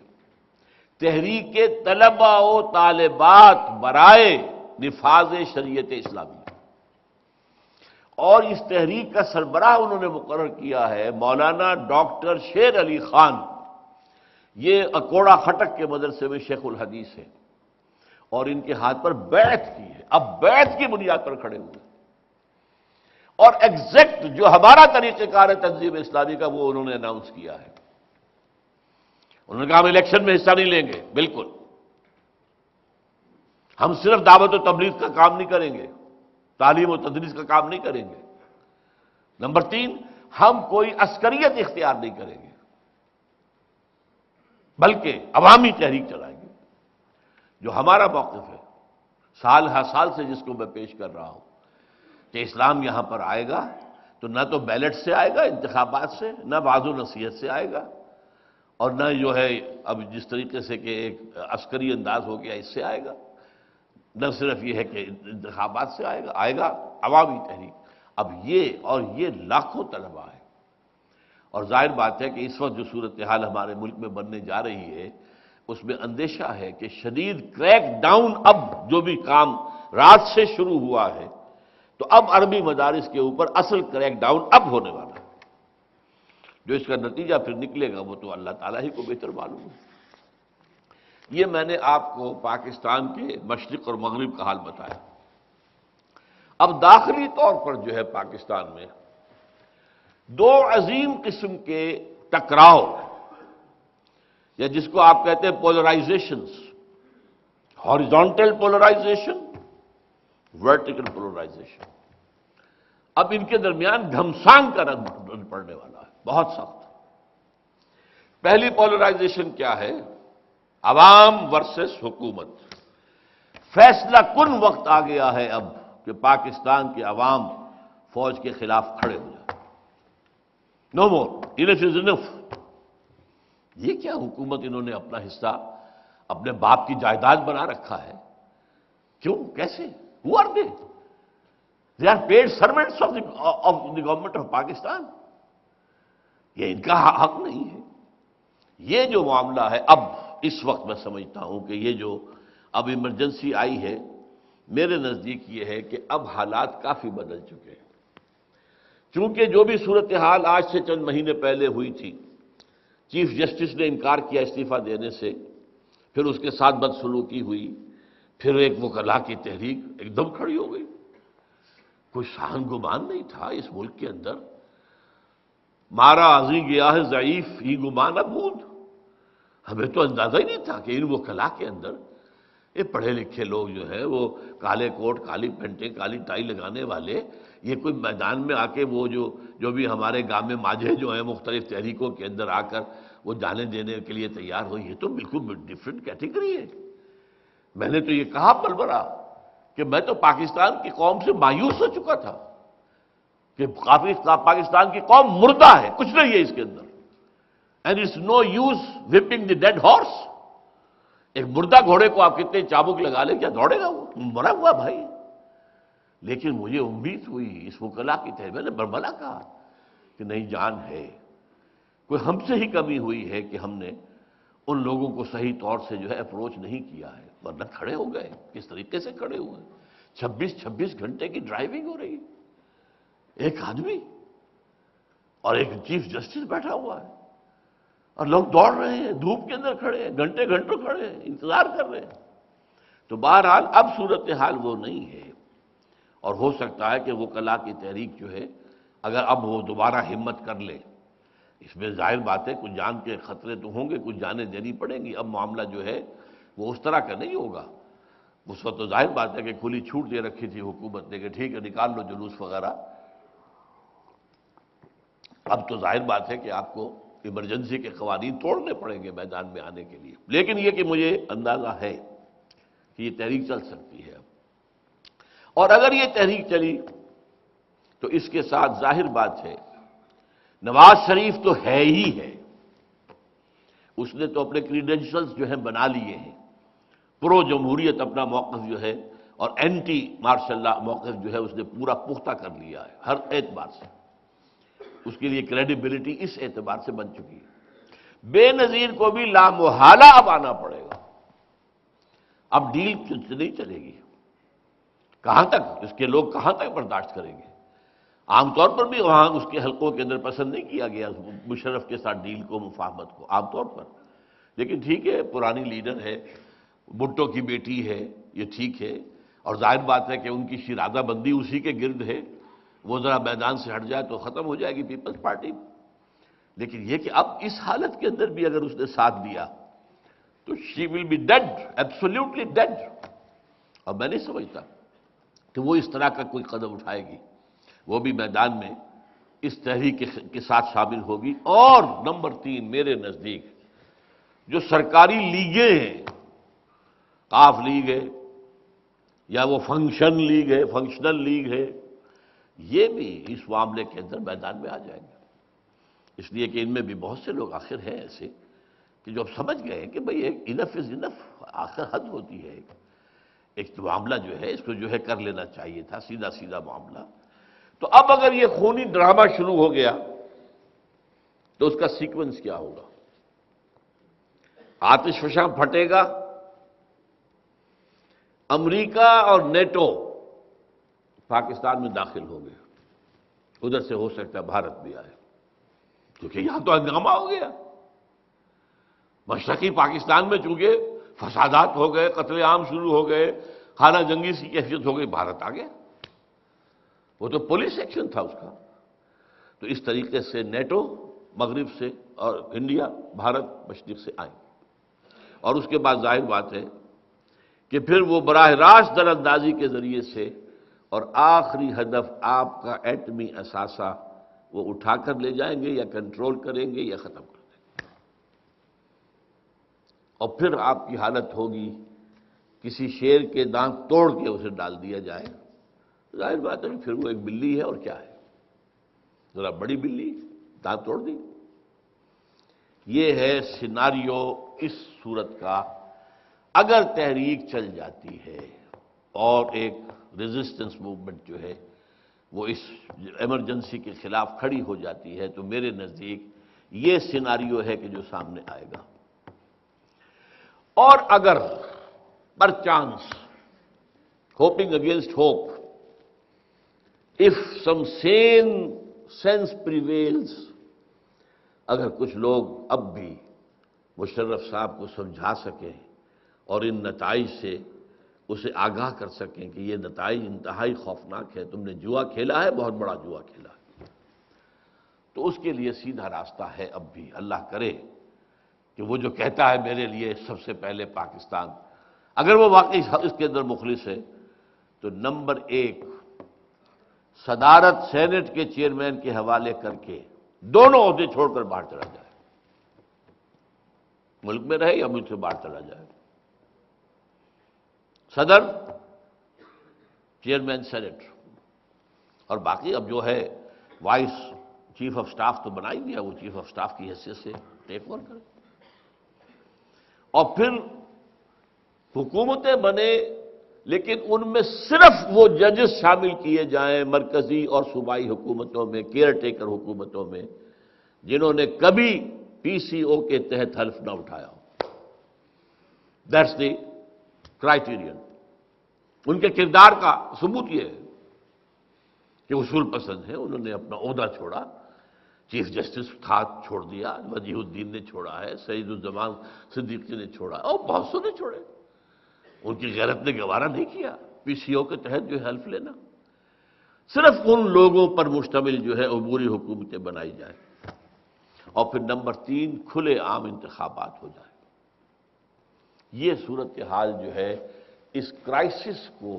Speaker 1: تحریک طلباء و طالبات برائے نفاذ شریعت اسلامی، اور اس تحریک کا سربراہ انہوں نے مقرر کیا ہے مولانا ڈاکٹر شیر علی خان۔ یہ اکوڑا خٹک کے مدرسے میں شیخ الحدیث ہے، اور ان کے ہاتھ پر بیعت کی ہے، اب بیعت کی بنیاد پر کھڑے ہوئے، اور ایگزیکٹ جو ہمارا طریقہ کار ہے تنظیم اسلامی کا وہ انہوں نے اناؤنس کیا ہے۔ انہوں نے کہا ہم الیکشن میں حصہ نہیں لیں گے، بالکل، ہم صرف دعوت و تبلیغ کا کام نہیں کریں گے، تعلیم و تدریس کا کام نہیں کریں گے۔ نمبر 3، ہم کوئی عسکریت اختیار نہیں کریں گے، بلکہ عوامی تحریک چلائیں گے۔ جو ہمارا موقف ہے سال ہر سال سے، جس کو میں پیش کر رہا ہوں، کہ اسلام یہاں پر آئے گا تو نہ تو بیلٹ سے آئے گا، انتخابات سے، نہ وعظ و نصیحت سے آئے گا، اور نہ جو ہے اب جس طریقے سے کہ ایک عسکری انداز ہو گیا اس سے آئے گا، نہ صرف یہ ہے کہ انتخابات سے آئے گا عوامی تحریک۔ اب یہ لاکھوں طلباء ہیں، اور ظاہر بات ہے کہ اس وقت جو صورتحال ہمارے ملک میں بننے جا رہی ہے اس میں اندیشہ ہے کہ شدید کریک ڈاؤن، اب جو بھی کام رات سے شروع ہوا ہے تو اب عربی مدارس کے اوپر اصل کریک ڈاؤن اب ہونے والا ہے۔ جو اس کا نتیجہ پھر نکلے گا وہ تو اللہ تعالیٰ ہی کو بہتر معلوم ہے۔ یہ میں نے آپ کو پاکستان کے مشرق اور مغرب کا حال بتایا۔ اب داخلی طور پر جو ہے پاکستان میں دو عظیم قسم کے ٹکراؤ، یا جس کو آپ کہتے ہیں پولرائزیشنز، ہاریزونٹل پولرائزیشن، ورٹیکل پولرائزیشن، اب ان کے درمیان گھمسان کا رنگ پڑنے والا ہے، بہت سخت۔ پہلی پولرائزیشن کیا ہے؟ عوام ورسس حکومت۔ فیصلہ کن وقت آ گیا ہے اب کہ پاکستان کے عوام فوج کے خلاف کھڑے ہو جائیں۔ نو مور، انف از انف۔ یہ کیا حکومت انہوں نے اپنا حصہ اپنے باپ کی جائیداد بنا رکھا ہے؟ کیوں؟ کیسے؟ Who are they? They are paid servants of the government of Pakistan. یہ ان کا حق نہیں ہے۔ یہ جو معاملہ ہے اب اس وقت میں سمجھتا ہوں کہ یہ جو اب ایمرجنسی آئی ہے، میرے نزدیک یہ ہے کہ اب حالات کافی بدل چکے ہیں۔ چونکہ جو بھی صورتحال آج سے چند مہینے پہلے ہوئی تھی، چیف جسٹس نے انکار کیا استعفیٰ دینے سے، پھر اس کے ساتھ بدسلوکی ہوئی، پھر ایک وکلاء کی تحریک ایک دم کھڑی ہو گئی۔ کوئی شان گمان نہیں تھا اس ملک کے اندر، مارا ازیں گیا ہے ضعیف ہی گمان ابود۔ ہمیں تو اندازہ ہی نہیں تھا کہ ان وکلاء کے اندر یہ پڑھے لکھے لوگ جو ہیں، وہ کالے کوٹ، کالی پینٹیں، کالی ٹائی لگانے والے، یہ کوئی میدان میں آ کے وہ جو بھی ہمارے گاؤں میں ماجھے جو ہیں مختلف تحریکوں کے اندر آ کر وہ جانے دینے کے لیے تیار ہوئی، یہ تو بالکل ڈفرینٹ کیٹیگری ہے۔ میں نے تو یہ کہا پلبرا کہ میں تو پاکستان کی قوم سے مایوس ہو چکا تھا کہ پاکستان کی قوم مردہ ہے، کچھ نہیں ہے اس کے اندر۔ And it's no use whipping the dead horse. ایک مردہ گھوڑے کو آپ کتنے چابک لگا لیں، کیا دوڑے گا؟ وہ مرا ہوا بھائی۔ لیکن مجھے امید ہوئی اس وکلا کی تحریک، میں نے برملا کہا کہ نہیں جان ہے، کوئی ہم سے ہی کمی ہوئی ہے کہ ہم نے ان لوگوں کو صحیح طور سے جو ہے اپروچ نہیں کیا ہے، ورنہ کھڑے ہو گئے، کس طریقے سے کھڑے ہوئے، 26 گھنٹے کی ڈرائیونگ ہو رہی ہے، ایک آدمی اور ایک چیف جسٹس بیٹھا ہوا ہے، اور لوگ دوڑ رہے ہیں، دھوپ کے اندر کھڑے ہیں، گھنٹے گھنٹوں کھڑے ہیں، انتظار کر رہے ہیں۔ تو بہرحال اب صورتحال وہ نہیں ہے، اور ہو سکتا ہے کہ وکلا کی تحریک جو ہے اگر اب وہ دوبارہ ہمت کر لے، اس میں ظاہر بات ہے کچھ جان کے خطرے تو ہوں گے، کچھ جانیں دینی پڑیں گی، اب معاملہ جو ہے وہ اس طرح کا نہیں ہوگا۔ اس وقت تو ظاہر بات ہے کہ کھلی چھوٹ دے رکھی تھی حکومت نے کہ ٹھیک ہے نکال لو جلوس وغیرہ، اب تو ظاہر بات ہے کہ آپ کو ایمرجنسی کے قوانین توڑنے پڑیں گے میدان میں آنے کے لیے، لیکن یہ کہ مجھے اندازہ ہے کہ یہ تحریک چل سکتی ہے اب، اور اگر یہ تحریک چلی تو اس کے ساتھ ظاہر بات ہے نواز شریف تو ہے ہی ہے، اس نے تو اپنے کریڈینشلز جو ہیں بنا لیے ہیں، پرو جمہوریت اپنا موقف جو ہے اور اینٹی مارشل لا موقف جو ہے اس نے پورا پختہ کر لیا ہے ہر اعتبار سے، اس کے لیے کریڈیبلٹی اس اعتبار سے بن چکی ہے۔ بے نظیر کو بھی لامحالہ اب آنا پڑے گا، اب ڈیل نہیں چلے گی، کہاں تک اس کے لوگ کہاں تک برداشت کریں گے؟ عام طور پر بھی وہاں اس کے حلقوں کے اندر پسند نہیں کیا گیا مشرف کے ساتھ ڈیل کو، مفاہمت کو عام طور پر، لیکن ٹھیک ہے پرانی لیڈر ہے، بھٹو کی بیٹی ہے، یہ ٹھیک ہے، اور ظاہر بات ہے کہ ان کی شیرازہ بندی اسی کے گرد ہے، وہ ذرا میدان سے ہٹ جائے تو ختم ہو جائے گی پیپلز پارٹی، لیکن یہ کہ اب اس حالت کے اندر بھی اگر اس نے ساتھ دیا تو she will be dead, absolutely dead, اور میں نہیں سمجھتا کہ وہ اس طرح کا کوئی قدم اٹھائے گی، وہ بھی میدان میں اس تحریک کے ساتھ شامل ہوگی۔ اور نمبر 3 میرے نزدیک جو سرکاری لیگیں ہیں، قاف لیگ ہے یا وہ فنکشن لیگ ہے، فنکشنل لیگ ہے، یہ بھی اس معاملے کے اندر میدان میں آ جائیں گے، اس لیے کہ ان میں بھی بہت سے لوگ آخر ہیں ایسے کہ جو اب سمجھ گئے ہیں کہ بھئی ایک انف از انف، آخر حد ہوتی ہے، ایک معاملہ جو ہے اس کو جو ہے کر لینا چاہیے تھا، سیدھا سیدھا معاملہ۔ تو اب اگر یہ خونی ڈرامہ شروع ہو گیا تو اس کا سیکوینس کیا ہوگا؟ آتش فشاں پھٹے گا، امریکہ اور نیٹو پاکستان میں داخل ہو گئے، ادھر سے ہو سکتا ہے بھارت بھی آئے، کیونکہ یہاں تو ہنگامہ ہو گیا، مشرقی پاکستان میں چونکہ فسادات ہو گئے، قتل عام شروع ہو گئے، خانہ جنگی کی کیفیت ہو گئی، بھارت آ گیا، وہ تو پولیس ایکشن تھا اس کا۔ تو اس طریقے سے نیٹو مغرب سے اور انڈیا بھارت مشرق سے آئیں، اور اس کے بعد ظاہر بات ہے کہ پھر وہ براہ راست در اندازی کے ذریعے سے، اور آخری ہدف آپ کا ایٹمی اثاثہ وہ اٹھا کر لے جائیں گے یا کنٹرول کریں گے یا ختم کر دیں گے، اور پھر آپ کی حالت ہوگی کسی شیر کے دانت توڑ کے اسے ڈال دیا جائے، ظاہر بات ہے پھر وہ ایک بلی ہے اور کیا ہے، ذرا بڑی بلی دانت توڑ دی۔ یہ ہے سیناریو اس صورت کا اگر تحریک چل جاتی ہے اور ایک ریزسٹنس موومنٹ جو ہے وہ اس ایمرجنسی کے خلاف کھڑی ہو جاتی ہے، تو میرے نزدیک یہ سیناریو ہے کہ جو سامنے آئے گا۔ اور اگر perchance, hoping against hope, if some sane sense prevails، اگر کچھ لوگ اب بھی مشرف صاحب کو سمجھا سکیں اور ان نتائج سے اسے آگاہ کر سکیں کہ یہ نتائج انتہائی خوفناک ہے، تم نے جوا کھیلا ہے، بہت بڑا جوا کھیلا ہے، تو اس کے لیے سیدھا راستہ ہے اب بھی، اللہ کرے کہ وہ جو کہتا ہے میرے لیے سب سے پہلے پاکستان، اگر وہ واقعی اس کے اندر مخلص ہے تو نمبر 1 صدارت سینٹ کے چیئرمین کے حوالے کر کے دونوں عہدے چھوڑ کر باہر چلا جائے، ملک میں رہے یا ملک سے باہر چلا جائے، صدر، چیئرمین سینٹ، اور باقی اب جو ہے وائس چیف آف سٹاف تو بنا ہی دیا، وہ چیف آف سٹاف کی حیثیت سے ٹیک اوور کرے، اور پھر حکومتیں بنے لیکن ان میں صرف وہ ججز شامل کیے جائیں مرکزی اور صوبائی حکومتوں میں، کیئر ٹیکر حکومتوں میں، جنہوں نے کبھی پی سی او کے تحت حلف نہ اٹھایا ہو۔ That's the criterion. ان کے کردار کا ثبوت یہ ہے کہ اصول پسند ہیں، انہوں نے اپنا عہدہ چھوڑا، چیف جسٹس تھا چھوڑ دیا، وجیہ الدین نے چھوڑا ہے، سعید الزمان صدیقی نے چھوڑا، اور بہت سے نے چھوڑے۔ ان کی غیرت نے گوارا نہیں کیا پی سی او کے تحت جو ہے حلف لینا۔ صرف ان لوگوں پر مشتمل جو ہے عبوری حکومتیں بنائی جائیں، اور پھر نمبر 3 کھلے عام انتخابات ہو جائیں۔ یہ صورتحال جو ہے اس کرائسس کو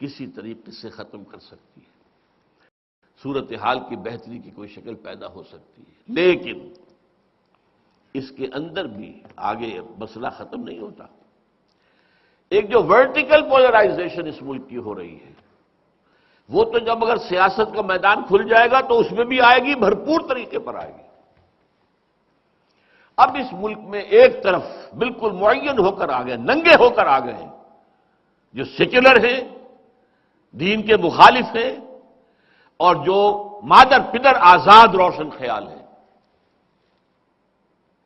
Speaker 1: کسی طریقے سے ختم کر سکتی ہے، صورتحال کی بہتری کی کوئی شکل پیدا ہو سکتی ہے، لیکن اس کے اندر بھی آگے مسئلہ ختم نہیں ہوتا۔ ایک جو ورٹیکل پولرائزیشن اس ملک کی ہو رہی ہے، وہ تو جب اگر سیاست کا میدان کھل جائے گا تو اس میں بھی آئے گی، بھرپور طریقے پر آئے گی۔ اب اس ملک میں ایک طرف بالکل معین ہو کر آ گئے، ننگے ہو کر آ گئے ہیں، جو سیکولر ہیں، دین کے مخالف ہیں، اور جو مادر پدر آزاد روشن خیال ہیں۔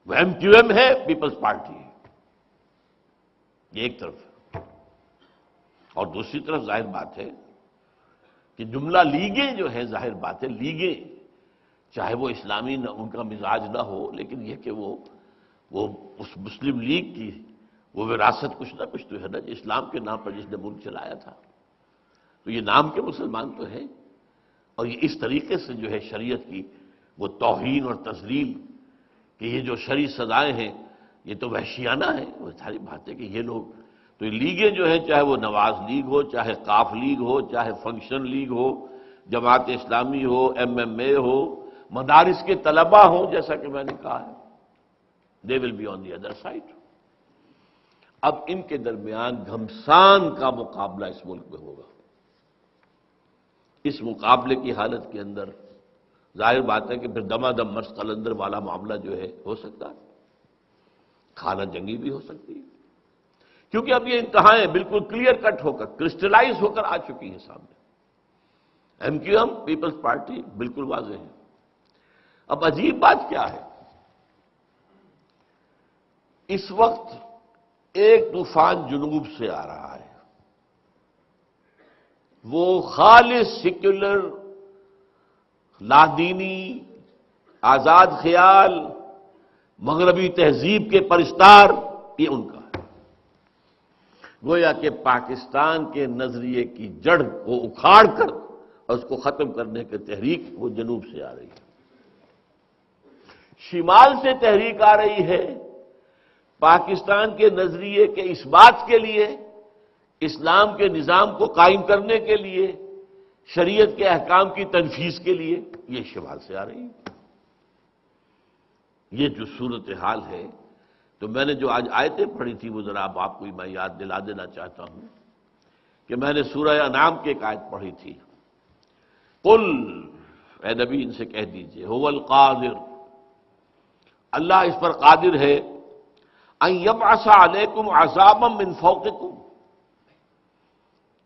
Speaker 1: وہ ایم کیو ایم ہے، پیپلز پارٹی ہے، یہ ایک طرف ہے۔ اور دوسری طرف ظاہر بات ہے کہ جملہ لیگیں جو ہیں، ظاہر بات ہے لیگیں چاہے وہ اسلامی نہ ان کا مزاج نہ ہو، لیکن یہ کہ وہ اس مسلم لیگ کی وہ وراثت کچھ نہ کچھ تو ہے نا، اسلام کے نام پر جس نے ملک چلایا تھا، تو یہ نام کے مسلمان تو ہیں، اور یہ اس طریقے سے جو ہے شریعت کی وہ توہین اور تذلیل کہ یہ جو شرعی سزائیں ہیں یہ تو وحشیانہ ہیں، وہ ساری بات ہے کہ یہ لوگ تو یہ لیگیں جو ہیں، چاہے وہ نواز لیگ ہو، چاہے قاف لیگ ہو، چاہے فنکشن لیگ ہو، جماعت اسلامی ہو، ایم ایم اے ہو، مدارس کے طلبہ ہوں، جیسا کہ میں نے کہا ہے، they will be on the other side. اب ان کے درمیان گھمسان کا مقابلہ اس ملک میں ہوگا۔ اس مقابلے کی حالت کے اندر ظاہر بات ہے کہ پھر دما دم مرس قلندر والا معاملہ جو ہے ہو سکتا ہے، خانہ جنگی بھی ہو سکتی ہے، کیونکہ اب یہ انتہائیں بالکل کلیئر کٹ ہو کر کرسٹلائز ہو کر آ چکی ہیں سامنے۔ M Q M Peoples Party بالکل واضح ہے۔ اب عجیب بات کیا ہے، اس وقت ایک طوفان جنوب سے آ رہا ہے، وہ خالص سیکولر، لادینی، آزاد خیال، مغربی تہذیب کے پرستار، یہ ان کا ہے۔ گویا کہ پاکستان کے نظریے کی جڑ کو اکھاڑ کر اور اس کو ختم کرنے کی تحریک وہ جنوب سے آ رہی ہے۔ شمال سے تحریک آ رہی ہے پاکستان کے نظریے کے اس بات کے لیے، اسلام کے نظام کو قائم کرنے کے لیے، شریعت کے احکام کی تنفیذ کے لیے، یہ شمال سے آ رہی ہے۔ یہ جو صورتحال ہے، تو میں نے جو آج آیتیں پڑھی تھی وہ ذرا آپ کو میں یاد دلا دینا چاہتا ہوں کہ میں نے سورہ انعام کی ایک آیت پڑھی تھی، قل، اے نبی ان سے کہہ دیجئے، هو القادر، اللہ اس پر قادر ہے، ان یبعث علیکم عذابا من فوقکم،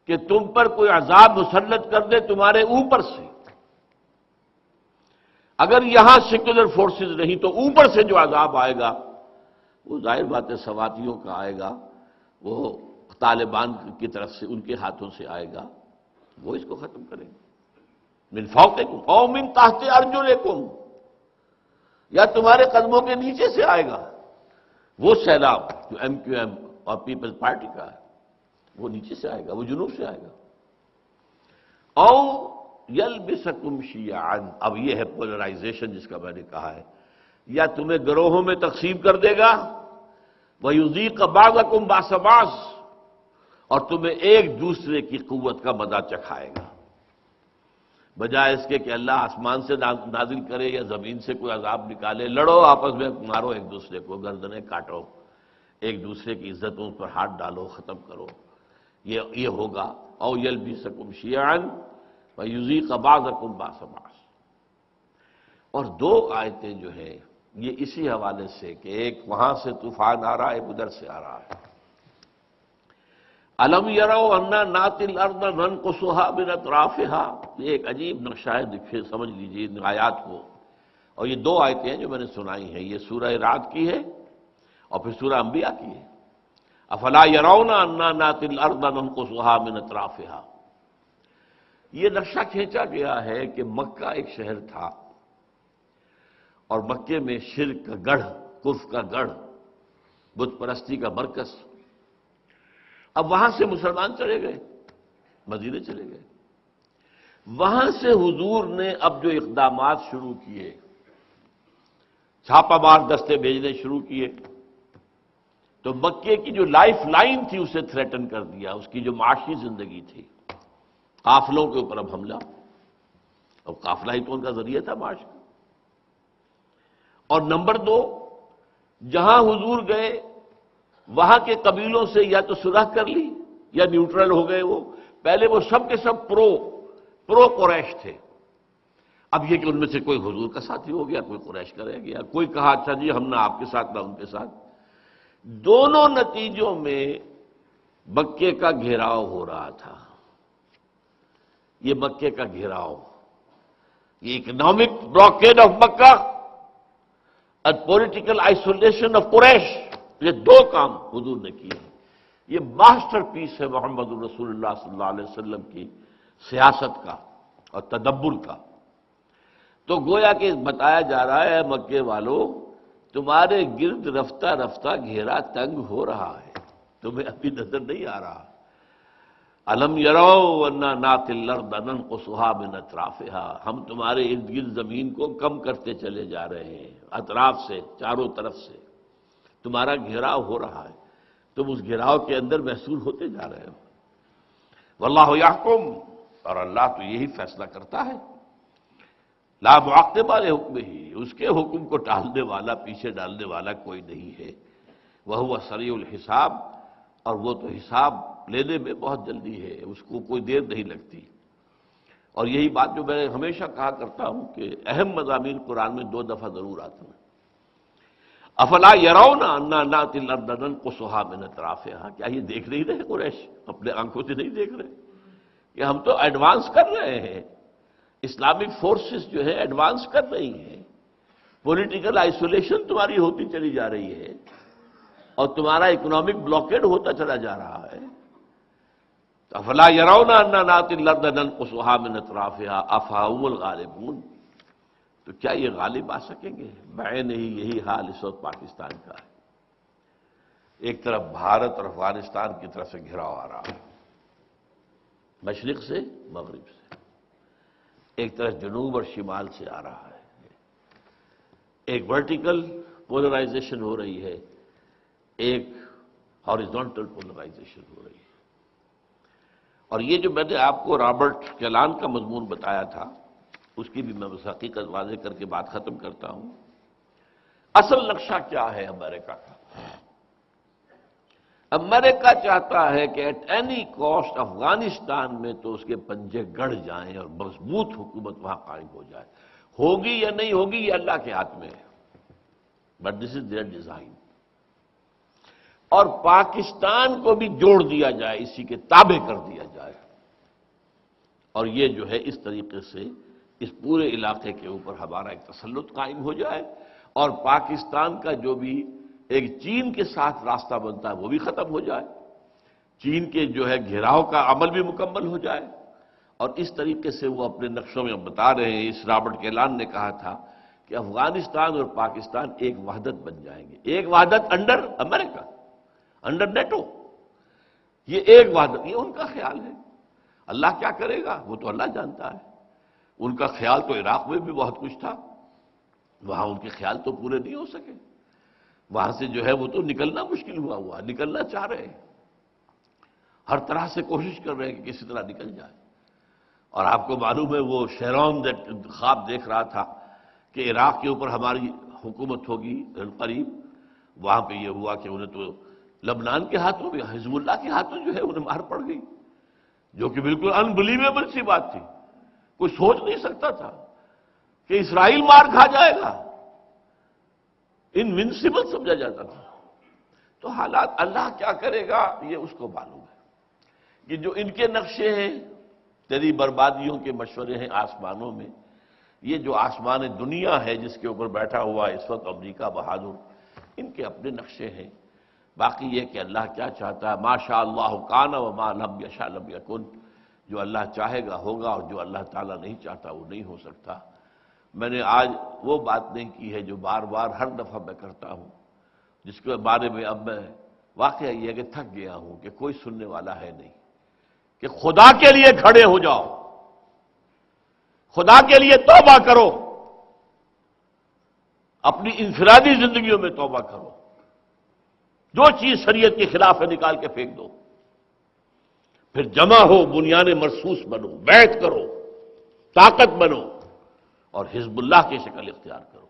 Speaker 1: کہ تم پر کوئی عذاب مسلط کر دے تمہارے اوپر سے۔ اگر یہاں سیکولر فورسز نہیں تو اوپر سے جو عذاب آئے گا وہ ظاہر بات ہے سواتیوں کا آئے گا، وہ طالبان کی طرف سے ان کے ہاتھوں سے آئے گا، وہ اس کو ختم کریں گے۔ من فوقکم او من تحت ارجلکم، یا تمہارے قدموں کے نیچے سے آئے گا۔ وہ سیلاب جو ایم کیو ایم اور پیپلز پارٹی کا ہے وہ نیچے سے آئے گا، وہ جنوب سے آئے گا۔ او یلبسکم شیعا، اب یہ ہے پولرائزیشن جس کا میں نے کہا ہے، یا تمہیں گروہوں میں تقسیم کر دے گا، وَيُذِيقَ بَعْضَكُمْ بَأْسَ بَعْضٍ، اور تمہیں ایک دوسرے کی قوت کا مزہ چکھائے گا، بجائے اس کے کہ اللہ آسمان سے نازل کرے یا زمین سے کوئی عذاب نکالے، لڑو آپس میں، مارو ایک دوسرے کو، گردنیں کاٹو، ایک دوسرے کی عزتوں پر ہاتھ ڈالو، ختم کرو، یہ ہوگا۔ او یلبسکم شیعا وَيُذِيقَ بَعْضَكُمْ بَأْسَ بَعْضٍ۔ اور دو آیتیں جو ہیں یہ اسی حوالے سے کہ ایک وہاں سے طوفان آ رہا ہے، ایک ادھر سے آ رہا ہے۔ الم یروا انا ناتی الارض ننقصها من اطرافها، یہ ایک عجیب نقشہ ہے، دیکھیے سمجھ لیجیے ان آیات کو. اور یہ دو آیتیں ہیں جو میں نے سنائی ہیں، یہ سورہ رعد کی ہے اور پھر سورہ انبیاء کی ہے. افلا یرون انا ناتی الارض ننقصها من اطرافها. یہ نقشہ کھینچا گیا ہے کہ مکہ ایک شہر تھا اور مکے میں شرک کا گڑھ، کفر کا گڑھ، بت پرستی کا مرکز. اب وہاں سے مسلمان چلے گئے، مدینے چلے گئے. وہاں سے حضور نے اب جو اقدامات شروع کیے، چھاپہ مار دستے بھیجنے شروع کیے، تو مکے کی جو لائف لائن تھی اسے تھریٹن کر دیا، اس کی جو معاشی زندگی تھی. قافلوں کے اوپر اب حملہ، اور قافلہ ہی تو ان کا ذریعہ تھا معاش کا. اور نمبر دو، جہاں حضور گئے وہاں کے قبیلوں سے یا تو صلح کر لی یا نیوٹرل ہو گئے. وہ پہلے وہ سب کے سب پرو قریش تھے. اب یہ کہ ان میں سے کوئی حضور کا ساتھی ہو گیا، کوئی قریش کا رہ گیا، کوئی کہا اچھا جی ہم نہ آپ کے ساتھ نہ ان کے ساتھ. دونوں نتیجوں میں مکے کا گھیراؤ ہو رہا تھا. یہ مکے کا گھیراؤ، یہ اکنامک بلاکیڈ آف مکہ اور پولیٹیکل آئسولیشن آف قریش، یہ دو کام حضور نے کیے. یہ ماسٹر پیس ہے محمد رسول اللہ صلی اللہ علیہ وسلم کی سیاست کا اور تدبر کا. تو گویا کہ بتایا جا رہا ہے مکے والوں، تمہارے گرد رفتہ رفتہ گھیرا تنگ ہو رہا ہے، تمہیں ابھی نظر نہیں آ رہا. الم یروا انا ناتی الارض ننقصها من اطرافها، ہم تمہارے ارد گرد زمین کو کم کرتے چلے جا رہے ہیں، اطراف سے، چاروں طرف سے تمہارا گھیراؤ ہو رہا ہے، تم اس گھیراؤ کے اندر محصول ہوتے جا رہے ہو. واللہ یحکم، اور اللہ تو یہی فیصلہ کرتا ہے. لا معقب لحکمہ، اس کے حکم کو ٹالنے والا، پیچھے ڈالنے والا کوئی نہیں ہے. وہو سریع الحساب، اور وہ تو حساب لینے میں بہت جلدی ہے، اس کو کوئی دیر نہیں لگتی. اور یہی بات جو میں ہمیشہ کہا کرتا ہوں کہ اہم مضامین قرآن میں دو دفعہ ضرور آتے ہیں. افلا یرون انا ناتی الارض ننقصها من اطرافها، کیا یہ دیکھ نہیں رہے قریش؟ اپنے آنکھوں سے نہیں دیکھ رہے کہ ہم تو ایڈوانس کر رہے ہیں، اسلامک فورسز جو ہے ایڈوانس کر رہی ہیں، پولیٹیکل آئسولیشن تمہاری ہوتی چلی جا رہی ہے اور تمہارا اکنامک بلاکیڈ ہوتا چلا جا رہا ہے. افلا یرون انا ناتی الارض ننقصها من اطرافها افهم الغالبون، تو کیا یہ غالب آ سکیں گے؟ بعین ہی یہی حال اس وقت پاکستان کا ہے. ایک طرف بھارت اور افغانستان کی طرف سے گھراؤ آ رہا ہے، مشرق سے مغرب سے، ایک طرف جنوب اور شمال سے آ رہا ہے. ایک ورٹیکل پولرائزیشن ہو رہی ہے، ایک ہاریزونٹل پولرائزیشن ہو رہی ہے. اور یہ جو میں نے آپ کو رابرٹ کیلان کا مضمون بتایا تھا، اس کی بھی میں بس حقیقت واضح کر کے بات ختم کرتا ہوں. اصل نقشہ کیا ہے امریکہ کا؟ امریکہ چاہتا ہے کہ ایٹ اینی کاسٹ افغانستان میں تو اس کے پنجے گڑ جائیں اور مضبوط حکومت وہاں قائم ہو جائے. ہوگی یا نہیں ہوگی یہ اللہ کے ہاتھ میں ہے، but this is there design. اور پاکستان کو بھی جوڑ دیا جائے، اسی کے تابع کر دیا جائے، اور یہ جو ہے اس طریقے سے اس پورے علاقے کے اوپر ہمارا ایک تسلط قائم ہو جائے، اور پاکستان کا جو بھی ایک چین کے ساتھ راستہ بنتا ہے وہ بھی ختم ہو جائے، چین کے جو ہے گھیراؤ کا عمل بھی مکمل ہو جائے. اور اس طریقے سے وہ اپنے نقشوں میں بتا رہے ہیں. اس رابرٹ کیلان نے کہا تھا کہ افغانستان اور پاکستان ایک وحدت بن جائیں گے، ایک وحدت انڈر امریکہ، انڈر نیٹو. یہ ایک وحدت، یہ ان کا خیال ہے. اللہ کیا کرے گا وہ تو اللہ جانتا ہے. ان کا خیال تو عراق میں بھی بہت کچھ تھا، وہاں ان کے خیال تو پورے نہیں ہو سکے. وہاں سے جو ہے وہ تو نکلنا مشکل ہوا، نکلنا چاہ رہے ہیں، ہر طرح سے کوشش کر رہے ہیں کہ کسی طرح نکل جائے. اور آپ کو معلوم ہے وہ شیرون خواب دیکھ رہا تھا کہ عراق کے اوپر ہماری حکومت ہوگی قریب. وہاں پہ یہ ہوا کہ انہیں تو لبنان کے ہاتھوں بھی، حزب اللہ کے ہاتھوں جو ہے انہیں مار پڑ گئی، جو کہ بالکل انبلیویبل سی بات تھی. کوئی سوچ نہیں سکتا تھا کہ اسرائیل مار کھا جائے گا، انوینسیبل سمجھا جاتا تھا. تو حالات اللہ کیا کرے گا یہ اس کو معلوم ہے. کہ جو ان کے نقشے ہیں، تیری بربادیوں کے مشورے ہیں آسمانوں میں، یہ جو آسمان دنیا ہے جس کے اوپر بیٹھا ہوا ہے اس وقت امریکہ بہادر، ان کے اپنے نقشے ہیں۔ باقی یہ کہ اللہ کیا چاہتا ہے، ما شاء اللہ کان وما لم یشاء لم یکن، جو اللہ چاہے گا ہوگا اور جو اللہ تعالیٰ نہیں چاہتا وہ نہیں ہو سکتا۔ میں نے آج وہ بات نہیں کی ہے جو بار بار ہر دفعہ میں کرتا ہوں، جس کے بارے میں اب میں واقعہ یہ ہے کہ تھک گیا ہوں کہ کوئی سننے والا ہے نہیں، کہ خدا کے لیے کھڑے ہو جاؤ، خدا کے لیے توبہ کرو، اپنی انفرادی زندگیوں میں توبہ کرو، جو چیز شریعت کے خلاف ہے نکال کے پھینک دو، پھر جمع ہو، بنیان مرصوص بنو، بیعت کرو، طاقت بنو اور حزب اللہ کی شکل اختیار کرو۔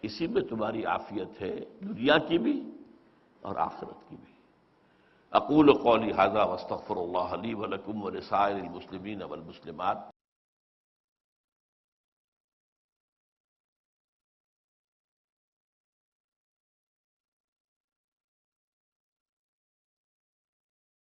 Speaker 1: اسی میں تمہاری عافیت ہے، دنیا کی بھی اور آخرت کی بھی۔ اقول قولی ھذا واستغفر اللہ لی ولکم ولسائر المسلمین والمسلمات۔